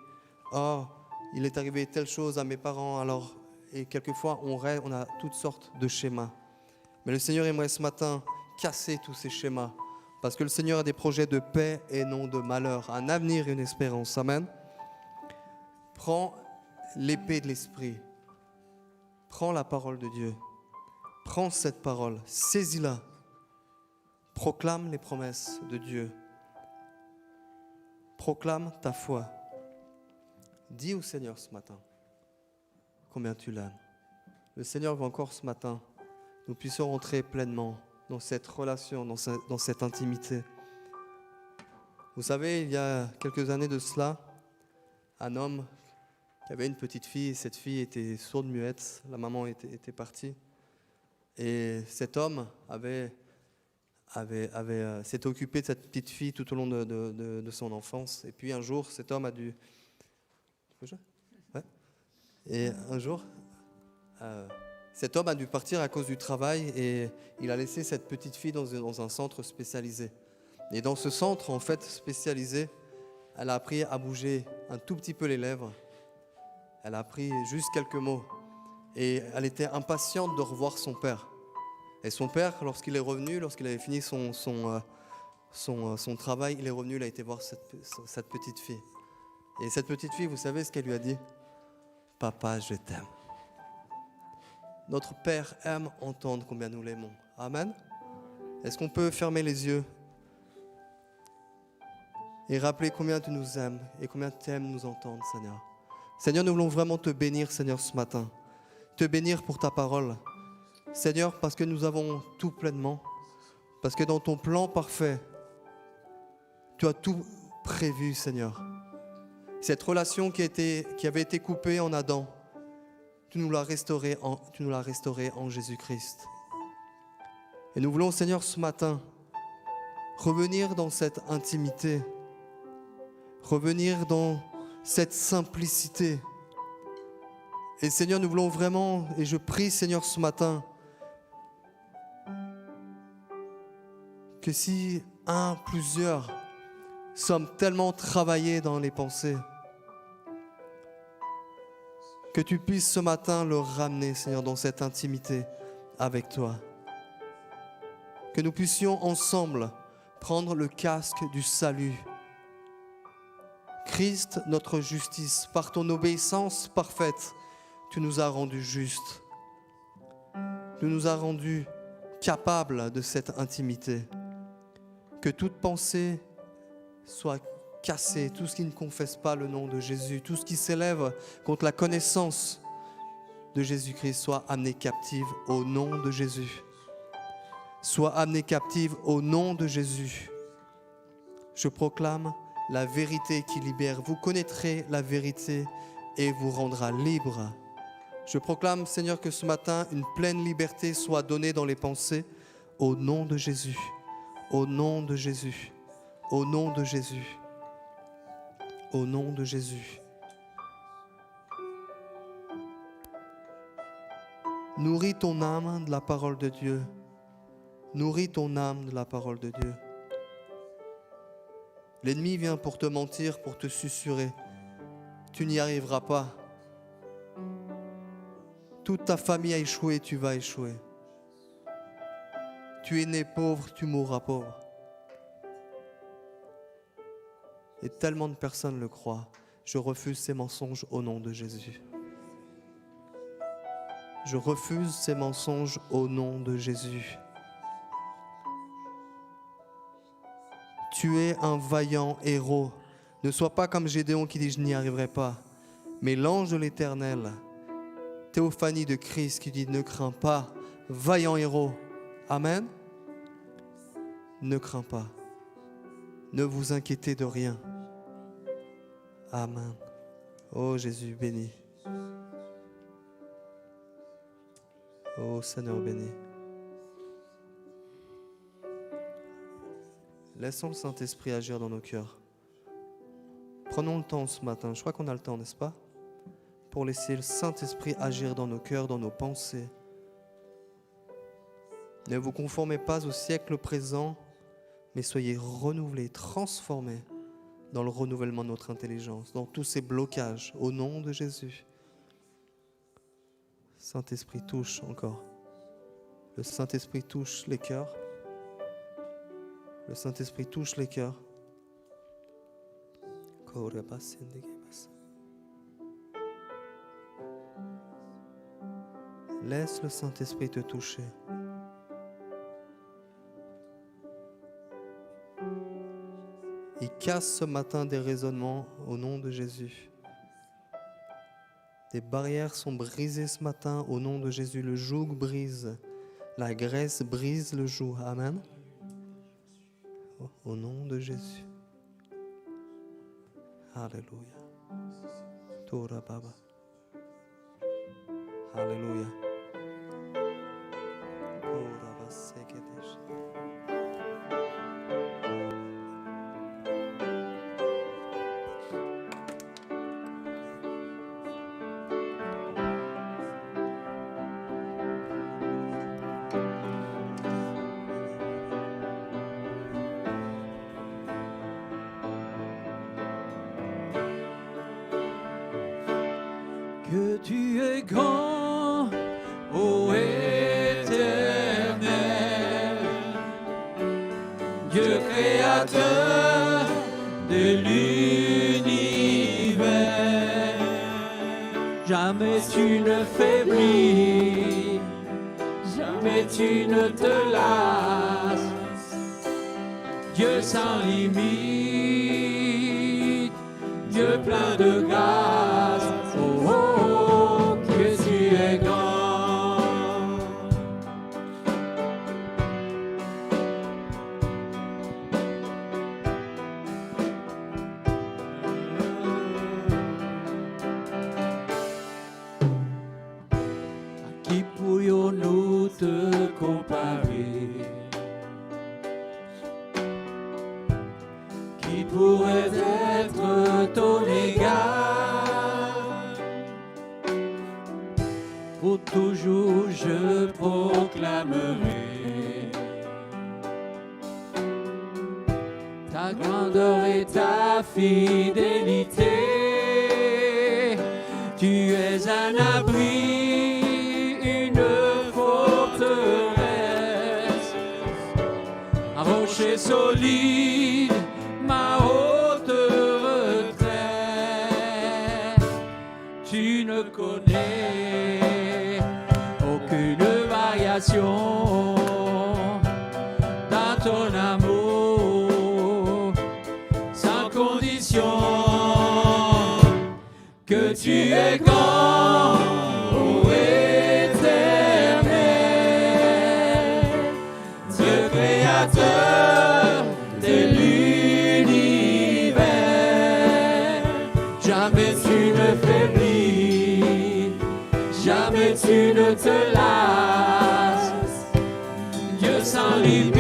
oh, il est arrivé telle chose à mes parents, alors, et quelquefois on a toutes sortes de schémas. Mais le Seigneur aimerait ce matin casser tous ces schémas, parce que le Seigneur a des projets de paix et non de malheur, un avenir et une espérance. Amen. Prends l'épée de l'Esprit. Prends la parole de Dieu. Prends cette parole, saisis-la. Proclame les promesses de Dieu. Proclame ta foi. Dis au Seigneur ce matin combien tu l'aimes. Le Seigneur veut encore ce matin nous puissions rentrer pleinement dans cette relation, dans cette intimité. Vous savez, il y a quelques années de cela, un homme qui avait une petite fille, et cette fille était sourde-muette, la maman était partie. Et cet homme s'était occupé de cette petite fille tout au long de son enfance. Et puis un jour, cet homme a dû... Ouais. Et un jour, cet homme a dû partir à cause du travail et il a laissé cette petite fille dans un centre spécialisé. Et dans ce centre, en fait, spécialisé, elle a appris à bouger un tout petit peu les lèvres. Elle a appris juste quelques mots. Et elle était impatiente de revoir son père. Et son père, lorsqu'il est revenu, lorsqu'il avait fini son travail, il est revenu, il a été voir cette petite fille. Et cette petite fille, vous savez ce qu'elle lui a dit ? « Papa, je t'aime. » Notre Père aime entendre combien nous l'aimons. Amen. Est-ce qu'on peut fermer les yeux et rappeler combien tu nous aimes et combien tu aimes nous entendre, Seigneur. Seigneur, nous voulons vraiment te bénir, Seigneur, ce matin. Te bénir pour ta parole. Seigneur, parce que nous avons tout pleinement. Parce que dans ton plan parfait, tu as tout prévu, Seigneur. Cette relation qui avait été coupée en Adam, tu nous l'as restaurée en Jésus-Christ. Et nous voulons, Seigneur, ce matin, revenir dans cette intimité, revenir dans cette simplicité. Et Seigneur, nous voulons vraiment, et je prie, Seigneur, ce matin, que si plusieurs sommes tellement travaillés dans les pensées, que tu puisses ce matin le ramener, Seigneur, dans cette intimité avec toi. Que nous puissions ensemble prendre le casque du salut. Christ, notre justice, par ton obéissance parfaite, tu nous as rendus justes. Tu nous as rendus capables de cette intimité. Que toute pensée soit cassée, tout ce qui ne confesse pas le nom de Jésus, tout ce qui s'élève contre la connaissance de Jésus-Christ soit amené captive au nom de Jésus. Soit amené captive au nom de Jésus. Je proclame la vérité qui libère. Vous connaîtrez la vérité et vous rendra libre. Je proclame, Seigneur, que ce matin, une pleine liberté soit donnée dans les pensées au nom de Jésus. Au nom de Jésus. Au nom de Jésus. Au nom de Jésus. Nourris ton âme de la parole de Dieu. Nourris ton âme de la parole de Dieu. L'ennemi vient pour te mentir, pour te susurrer. Tu n'y arriveras pas. Toute ta famille a échoué, tu vas échouer. Tu es né pauvre, tu mourras pauvre. Et tellement de personnes le croient. Je refuse ces mensonges au nom de Jésus. Je refuse ces mensonges au nom de Jésus. Tu es un vaillant héros. Ne sois pas comme Gédéon qui dit « je n'y arriverai pas ». Mais l'ange de l'Éternel, Théophanie de Christ qui dit « ne crains pas, vaillant héros ». Amen. Ne crains pas. Ne vous inquiétez de rien. Amen. Oh Jésus, béni. Oh Seigneur, béni. Laissons le Saint-Esprit agir dans nos cœurs. Prenons le temps ce matin, je crois qu'on a le temps, n'est-ce pas? Pour laisser le Saint-Esprit agir dans nos cœurs, dans nos pensées. Ne vous conformez pas au siècle présent, mais soyez renouvelés, transformés dans le renouvellement de notre intelligence, dans tous ces blocages, au nom de Jésus. Saint-Esprit touche encore. Le Saint-Esprit touche les cœurs. Le Saint-Esprit touche les cœurs. Laisse le Saint-Esprit te toucher. Il casse ce matin des raisonnements au nom de Jésus. Des barrières sont brisées ce matin au nom de Jésus. Le joug brise. La graisse brise le joug. Amen. Au nom de Jésus. Alléluia. Tora Baba. Alléluia. Tora Basekedesh. Que tu es grand, ô Éternel, Dieu créateur de l'univers. Jamais tu ne faiblis, jamais tu ne te lasses. Dieu sans limite, Dieu plein de grâce. Oh, oh, oh, que tu es grand. À qui pourrions-nous te comparer? Qui pourrait être ton égard? Pour toujours je proclamerai ta grandeur et ta fidélité. Tu es un abri, une forteresse, un rocher solide, ma haute retraite. Tu ne connais aucune variation dans ton amour, sans condition. Que tu es grand, ô Éternel, Dieu créateur de l'univers. Jamais tu ne faiblis, jamais tu ne te lasses. Dieu sans limite,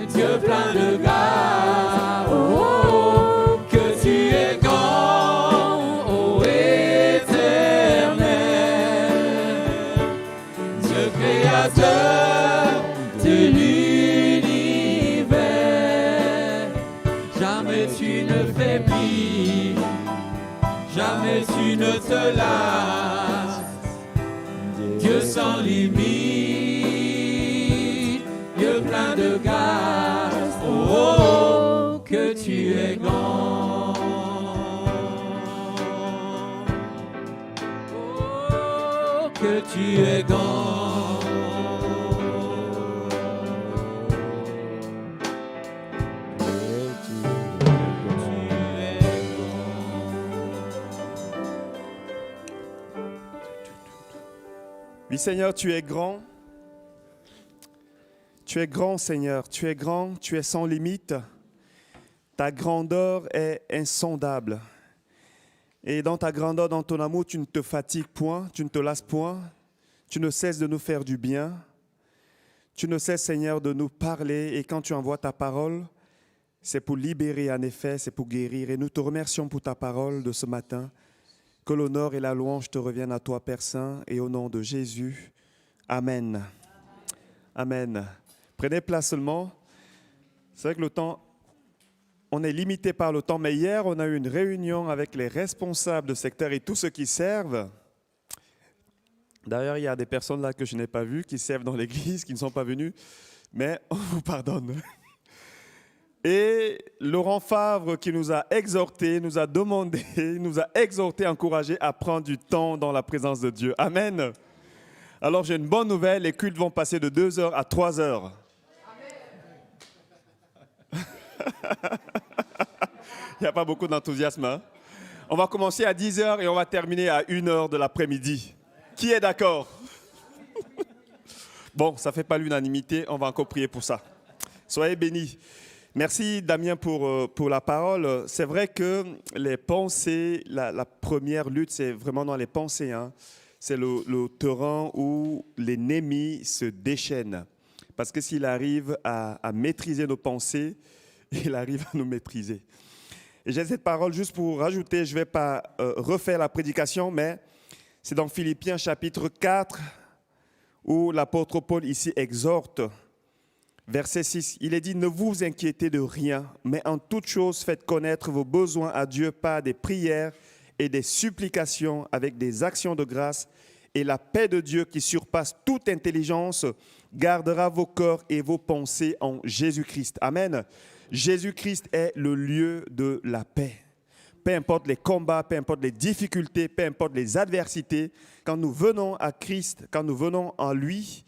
Dieu plein de grâce. Oh, oh, oh, que tu es grand, ô Éternel, Dieu créateur de l'univers. Jamais tu ne faiblis, jamais tu ne te lasses. Dieu sans limite, Dieu plein de grâce. Oh, oh, oh, que tu es grand. Oh, que tu es grand. Oui, Seigneur, tu es grand. Tu es grand, Seigneur. Tu es grand, tu es sans limite. Ta grandeur est insondable. Et dans ta grandeur, dans ton amour, tu ne te fatigues point, tu ne te lasses point. Tu ne cesses de nous faire du bien. Tu ne cesses, Seigneur, de nous parler. Et quand tu envoies ta parole, c'est pour libérer, en effet, c'est pour guérir. Et nous te remercions pour ta parole de ce matin. Que l'honneur et la louange te reviennent à toi, Père Saint, et au nom de Jésus. Amen. Amen. Prenez place seulement. C'est vrai que le temps, on est limité par le temps, mais hier, on a eu une réunion avec les responsables de secteur et tous ceux qui servent. D'ailleurs, il y a des personnes là que je n'ai pas vues, qui servent dans l'église, qui ne sont pas venues, mais on vous pardonne. Et Laurent Favre qui nous a exhortés, nous a demandé, nous a exhortés, encouragés à prendre du temps dans la présence de Dieu. Amen. Alors j'ai une bonne nouvelle, les cultes vont passer de 2 heures à 3 heures. Il n'y a pas beaucoup d'enthousiasme. Hein? On va commencer à 10 heures et on va terminer à 1 heure de l'après-midi. Qui est d'accord? Bon, ça ne fait pas l'unanimité, on va encore prier pour ça. Soyez bénis. Merci Damien pour la parole. C'est vrai que les pensées, la première lutte, c'est vraiment dans les pensées. Hein. C'est le terrain où l'ennemi se déchaîne. Parce que s'il arrive à maîtriser nos pensées, il arrive à nous maîtriser. Et j'ai cette parole juste pour rajouter, je ne vais pas refaire la prédication, mais c'est dans Philippiens chapitre 4 où l'apôtre Paul ici exhorte. Verset 6, il est dit « Ne vous inquiétez de rien, mais en toute chose faites connaître vos besoins à Dieu par des prières et des supplications avec des actions de grâce, et la paix de Dieu qui surpasse toute intelligence gardera vos corps et vos pensées en Jésus-Christ. » Amen. Jésus-Christ est le lieu de la paix. Peu importe les combats, peu importe les difficultés, peu importe les adversités, quand nous venons à Christ, quand nous venons en lui,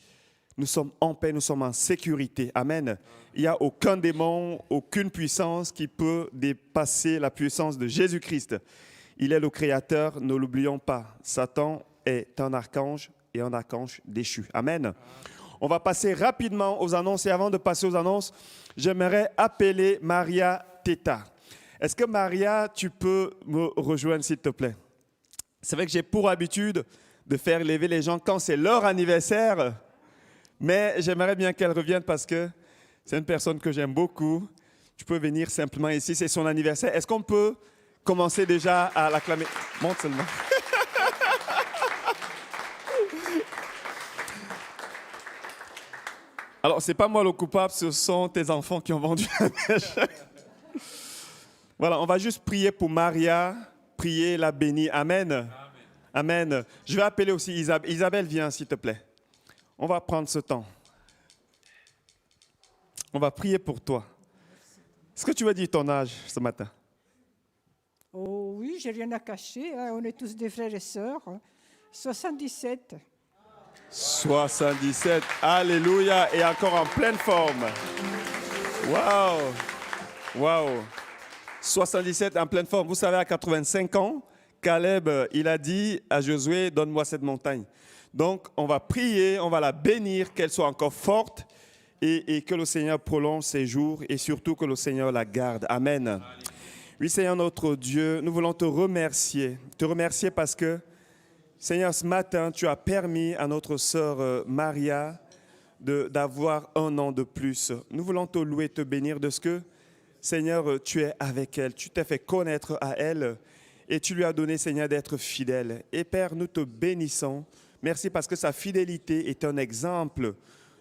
nous sommes en paix, nous sommes en sécurité. Amen. Il n'y a aucun démon, aucune puissance qui peut dépasser la puissance de Jésus-Christ. Il est le Créateur, ne l'oublions pas. Satan est un archange et un archange déchu. Amen. On va passer rapidement aux annonces. Et avant de passer aux annonces, j'aimerais appeler Maria Teta. Est-ce que Maria, tu peux me rejoindre s'il te plaît? C'est vrai que j'ai pour habitude de faire lever les gens quand c'est leur anniversaire. Mais j'aimerais bien qu'elle revienne parce que c'est une personne que j'aime beaucoup. Tu peux venir simplement ici, c'est son anniversaire. Est-ce qu'on peut commencer déjà à l'acclamer? Monte seulement. Alors, ce n'est pas moi le coupable, ce sont tes enfants qui ont vendu la neige. Voilà, on va juste prier pour Maria, prier la bénie. Amen. Amen. Je vais appeler aussi Isabelle. Isabelle, viens s'il te plaît. On va prendre ce temps. On va prier pour toi. Est-ce que tu veux dire ton âge ce matin? Oh oui, j'ai rien à cacher, hein, on est tous des frères et sœurs. 77. 77. Alléluia. Et encore en pleine forme. Waouh. Waouh. 77 en pleine forme. Vous savez, à 85 ans, Caleb, il a dit à Josué, donne-moi cette montagne. Donc, on va prier, on va la bénir, qu'elle soit encore forte et que le Seigneur prolonge ses jours et surtout que le Seigneur la garde. Amen. Oui, Seigneur notre Dieu, nous voulons te remercier parce que, Seigneur, ce matin, tu as permis à notre sœur Maria d'avoir 1 an de plus. Nous voulons te louer, te bénir de ce que, Seigneur, tu es avec elle, tu t'es fait connaître à elle et tu lui as donné, Seigneur, d'être fidèle. Et Père, nous te bénissons. Merci parce que sa fidélité est un exemple,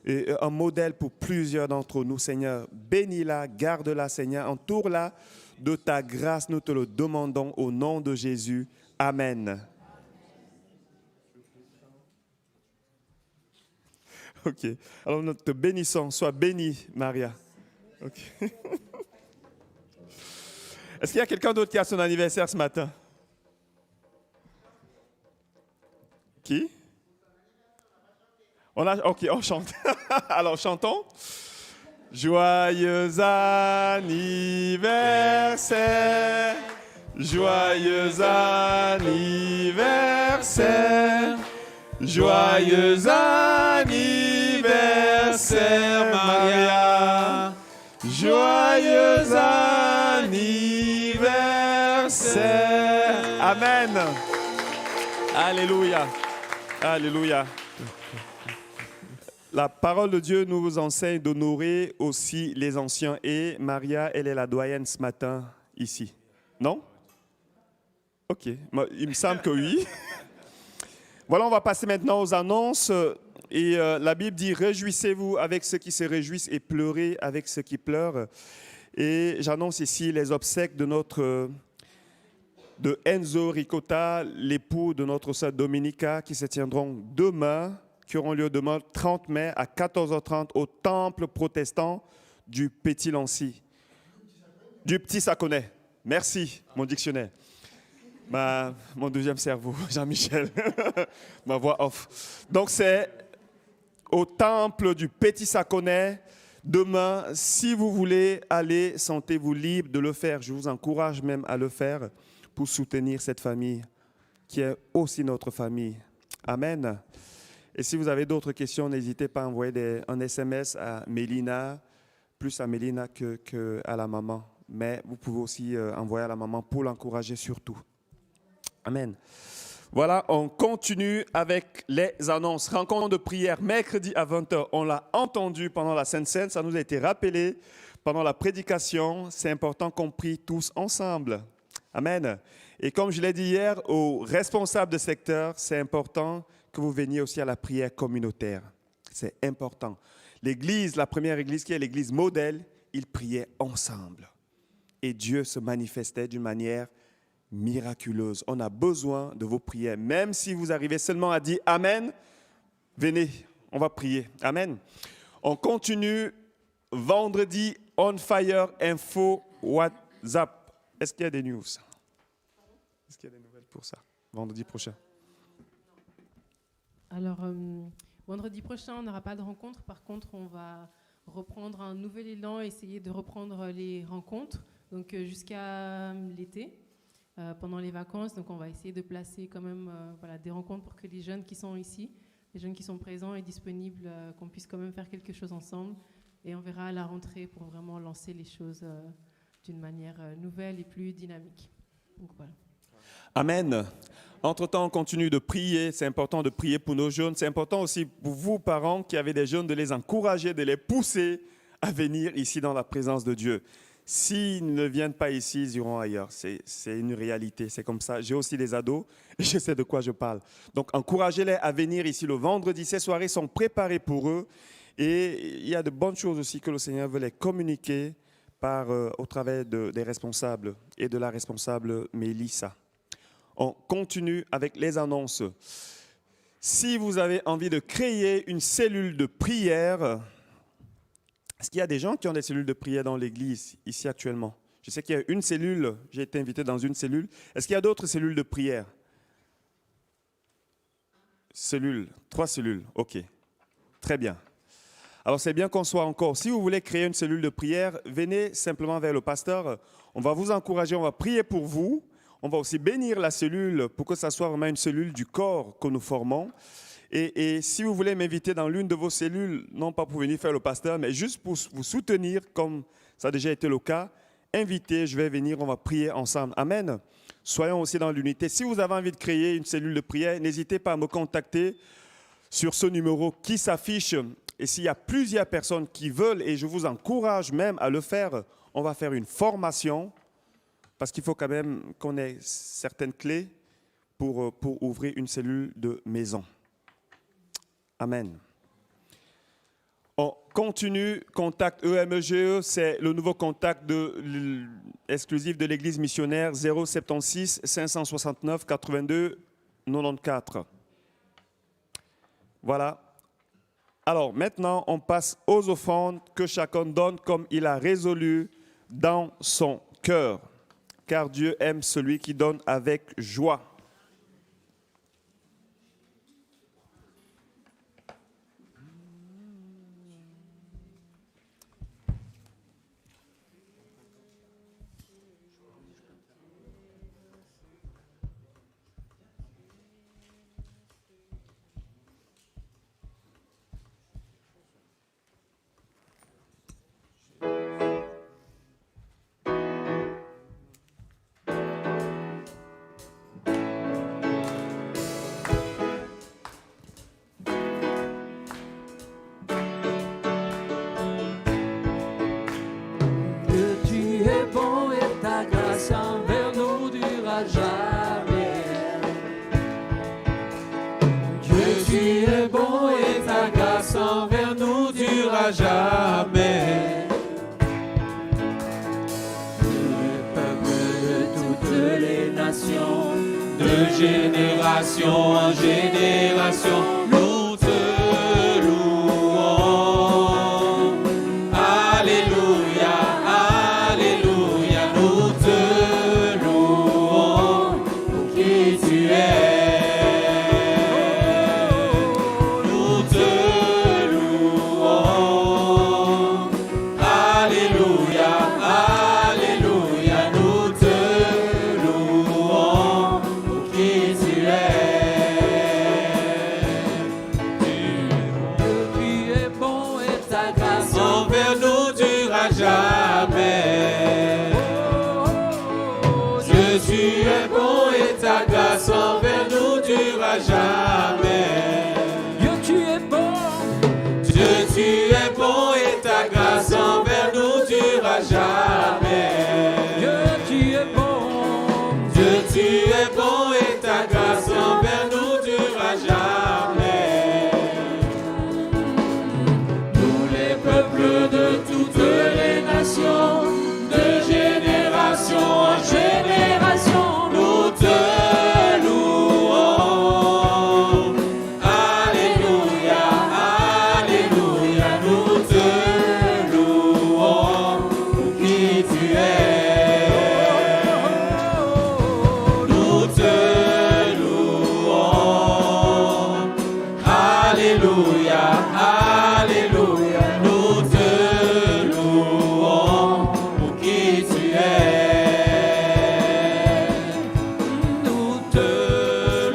et un modèle pour plusieurs d'entre nous, Seigneur. Bénis-la, garde-la, Seigneur. Entoure-la de ta grâce, nous te le demandons au nom de Jésus. Amen. Ok. Alors nous te bénissons. Sois bénie, Maria. Ok. Est-ce qu'il y a quelqu'un d'autre qui a son anniversaire ce matin? Qui? Ok, on chante. Alors, chantons. Joyeux anniversaire, joyeux anniversaire, joyeux anniversaire, Maria. Joyeux anniversaire. Amen. Alléluia. Alléluia. La parole de Dieu nous enseigne d'honorer aussi les anciens. Et Maria, elle est la doyenne ce matin ici. Non? Ok, il me semble que oui. Voilà, on va passer maintenant aux annonces. Et la Bible dit « Réjouissez-vous avec ceux qui se réjouissent et pleurez avec ceux qui pleurent ». Et j'annonce ici les obsèques de Enzo Ricotta, l'époux de notre sœur Dominica, qui se tiendront demain, qui auront lieu demain, 30 mai, à 14h30, au temple protestant du Petit-Lancy. Du petit, ça connaît. Merci, mon dictionnaire. Mon deuxième cerveau, Jean-Michel. Ma voix off. Donc, c'est au temple du Petit Saconnet. Demain, si vous voulez aller, sentez-vous libre de le faire. Je vous encourage même à le faire pour soutenir cette famille qui est aussi notre famille. Amen. Et si vous avez d'autres questions, n'hésitez pas à envoyer un SMS à Mélina, plus à Mélina qu'à la maman. Mais vous pouvez aussi envoyer à la maman pour l'encourager surtout. Amen. Voilà, on continue avec les annonces. Rencontre de prière mercredi à 20h. On l'a entendu pendant la Sainte Seine, ça nous a été rappelé pendant la prédication. C'est important qu'on prie tous ensemble. Amen. Et comme je l'ai dit hier aux responsables de secteur, c'est important que vous veniez aussi à la prière communautaire. C'est important. L'église, la première église qui est l'église modèle, ils priaient ensemble. Et Dieu se manifestait d'une manière miraculeuse. On a besoin de vos prières. Même si vous arrivez seulement à dire Amen, venez, on va prier. Amen. On continue vendredi, On Fire, info, WhatsApp. Est-ce qu'il y a des news? Est-ce qu'il y a des nouvelles pour ça, vendredi prochain? Alors, vendredi prochain, on n'aura pas de rencontre. Par contre, on va reprendre un nouvel élan, essayer de reprendre les rencontres, donc jusqu'à l'été, pendant les vacances. Donc, on va essayer de placer quand même des rencontres pour que les jeunes qui sont ici, les jeunes qui sont présents et disponibles, qu'on puisse quand même faire quelque chose ensemble. Et on verra à la rentrée pour vraiment lancer les choses d'une manière nouvelle et plus dynamique. Donc, voilà. Amen. Entre-temps, on continue de prier. C'est important de prier pour nos jeunes. C'est important aussi pour vous, parents, qui avez des jeunes, de les encourager, de les pousser à venir ici dans la présence de Dieu. S'ils ne viennent pas ici, ils iront ailleurs. C'est une réalité, c'est comme ça. J'ai aussi des ados et je sais de quoi je parle. Donc, encouragez-les à venir ici le vendredi. Ces soirées sont préparées pour eux. Et il y a de bonnes choses aussi que le Seigneur veut les communiquer au travers des responsables et de la responsable Mélissa. On continue avec les annonces. Si vous avez envie de créer une cellule de prière, est-ce qu'il y a des gens qui ont des cellules de prière dans l'église ici actuellement? Je sais qu'il y a une cellule, j'ai été invité dans une cellule. Est-ce qu'il y a d'autres cellules de prière? Cellules, 3 cellules, ok. Très bien. Alors c'est bien qu'on soit encore. Si vous voulez créer une cellule de prière, venez simplement vers le pasteur. On va vous encourager, on va prier pour vous. On va aussi bénir la cellule pour que ça soit vraiment une cellule du corps que nous formons. Et si vous voulez m'inviter dans l'une de vos cellules, non pas pour venir faire le pasteur, mais juste pour vous soutenir, comme ça a déjà été le cas, invitez, je vais venir, on va prier ensemble. Amen. Soyons aussi dans l'unité. Si vous avez envie de créer une cellule de prière, n'hésitez pas à me contacter sur ce numéro qui s'affiche. Et s'il y a plusieurs personnes qui veulent, et je vous encourage même à le faire, on va faire une formation. Parce qu'il faut quand même qu'on ait certaines clés pour ouvrir une cellule de maison. Amen. On continue. Contact EMEGE, c'est le nouveau contact exclusif de l'Église missionnaire 076 569 82 94. Voilà. Alors maintenant, on passe aux offrandes que chacun donne comme il a résolu dans son cœur. Car Dieu aime celui qui donne avec joie. Jamais. Le peuple de toutes les nations, de génération en génération, nous te louons. Alléluia, Alléluia, tu es bon et ta grâce envers nous durera jamais. Dieu, tu es bon. Dieu, tu es bon et ta grâce envers nous durera jamais. Dieu, tu es bon. Dieu, tu es bon et ta grâce envers nous durera jamais. Nous les peuples de toutes les nations, de génération en génération, nous te louons. Alléluia, Alléluia, nous te louons pour qui tu es. Nous te louons. Alléluia, Alléluia, nous te louons pour qui tu es. Nous te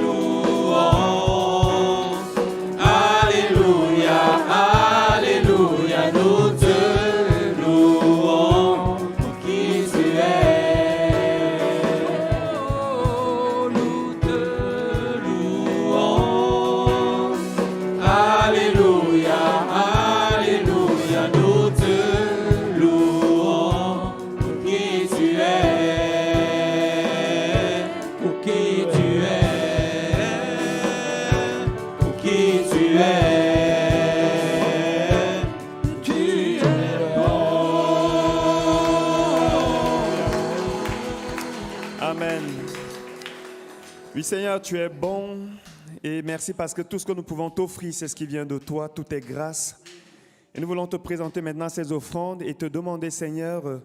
louons. Alléluia, Alléluia, nous te louons pour qui tu es. Nous te louons. Alléluia, Alléluia, nous te louons pour qui tu es. Pour qui tu es. Pour qui tu es. Tu es bon. Amen. Oui Seigneur, tu es bon et merci parce que tout ce que nous pouvons t'offrir, c'est ce qui vient de toi, tout est grâce. Et nous voulons te présenter maintenant ces offrandes et te demander Seigneur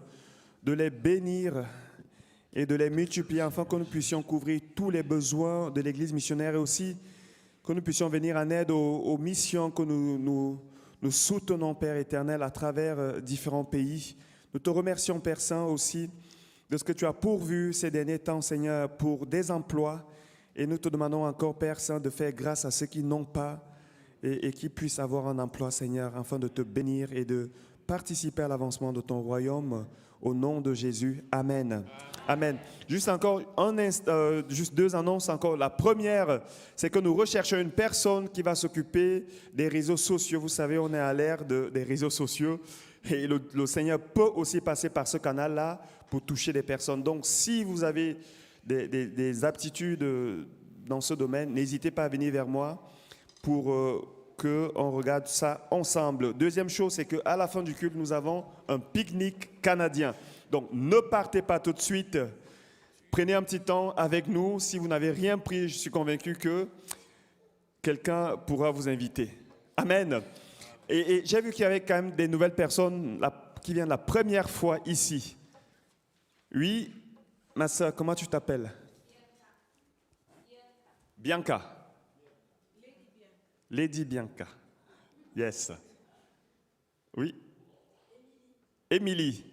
de les bénir et de les multiplier afin que nous puissions couvrir tous les besoins de l'Église missionnaire et aussi que nous puissions venir en aide aux missions que nous soutenons, Père éternel, à travers différents pays. Nous te remercions, Père Saint, aussi de ce que tu as pourvu ces derniers temps, Seigneur, pour des emplois. Et nous te demandons encore, Père Saint, de faire grâce à ceux qui n'ont pas et qui puissent avoir un emploi, Seigneur, afin de te bénir et de participer à l'avancement de ton royaume. Au nom de Jésus. Amen. Amen. Juste encore juste deux annonces encore. La première, c'est que nous recherchons une personne qui va s'occuper des réseaux sociaux. Vous savez, on est à l'ère des réseaux sociaux et le Seigneur peut aussi passer par ce canal-là pour toucher des personnes. Donc, si vous avez des aptitudes dans ce domaine, n'hésitez pas à venir vers moi pour qu'on regarde ça ensemble. Deuxième chose, c'est qu'à la fin du culte, nous avons un pique-nique canadien. Donc, ne partez pas tout de suite. Prenez un petit temps avec nous. Si vous n'avez rien pris, je suis convaincu que quelqu'un pourra vous inviter. Amen. Et j'ai vu qu'il y avait quand même des nouvelles personnes qui viennent la première fois ici. Oui, ma soeur, comment tu t'appelles? Bianca. Lady Bianca. Yes. Oui. Émilie.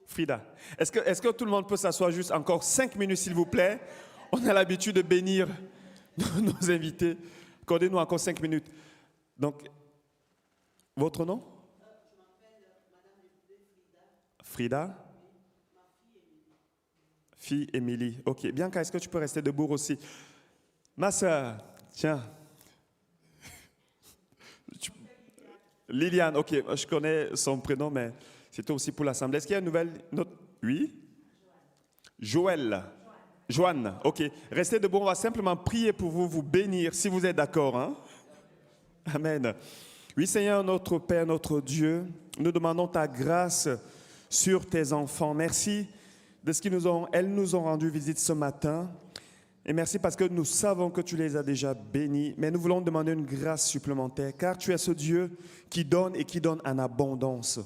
Frida. Est-ce que tout le monde peut s'asseoir juste encore 5 minutes, s'il vous plaît? On a l'habitude de bénir nos invités. Accordez-nous encore 5 minutes. Donc, votre nom? Frida. Fille Émilie. Ok. Bianca, est-ce que tu peux rester debout aussi? Ma soeur, tiens. Liliane, ok. Je connais son prénom, mais c'était aussi pour l'Assemblée. Est-ce qu'il y a une nouvelle? Oui? Joël. Joanne, ok. Restez debout, on va simplement prier pour vous bénir, si vous êtes d'accord. Hein? Amen. Oui, Seigneur, notre Père, notre Dieu, nous demandons ta grâce sur tes enfants. Merci de ce qu'elles nous ont rendu visite ce matin. Et merci parce que nous savons que tu les as déjà bénis. Mais nous voulons demander une grâce supplémentaire, car tu es ce Dieu qui donne et qui donne en abondance.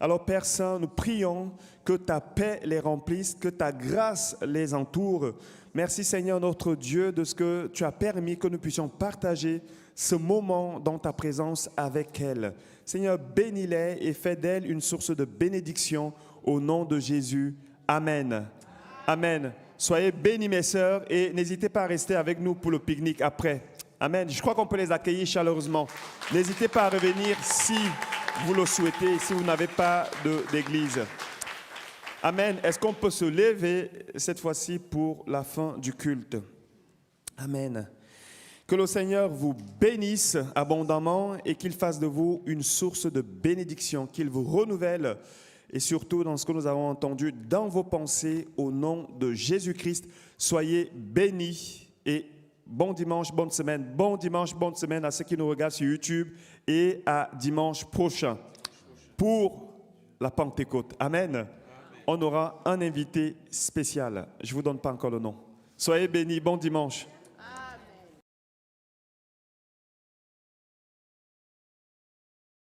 Alors, Père Saint, nous prions que ta paix les remplisse, que ta grâce les entoure. Merci, Seigneur, notre Dieu, de ce que tu as permis que nous puissions partager ce moment dans ta présence avec elles. Seigneur, bénis-les et fais d'elles une source de bénédiction au nom de Jésus. Amen. Amen. Soyez bénis, mes sœurs, et n'hésitez pas à rester avec nous pour le pique-nique après. Amen. Je crois qu'on peut les accueillir chaleureusement. N'hésitez pas à revenir si vous le souhaitez, si vous n'avez pas d'église. Amen. Est-ce qu'on peut se lever cette fois-ci pour la fin du culte? Amen. Que le Seigneur vous bénisse abondamment et qu'il fasse de vous une source de bénédiction, qu'il vous renouvelle et surtout dans ce que nous avons entendu dans vos pensées au nom de Jésus-Christ. Soyez bénis et bon dimanche, bonne semaine. Bon dimanche, bonne semaine à ceux qui nous regardent sur YouTube et à dimanche prochain pour la Pentecôte. Amen. On aura un invité spécial. Je ne vous donne pas encore le nom. Soyez bénis, bon dimanche.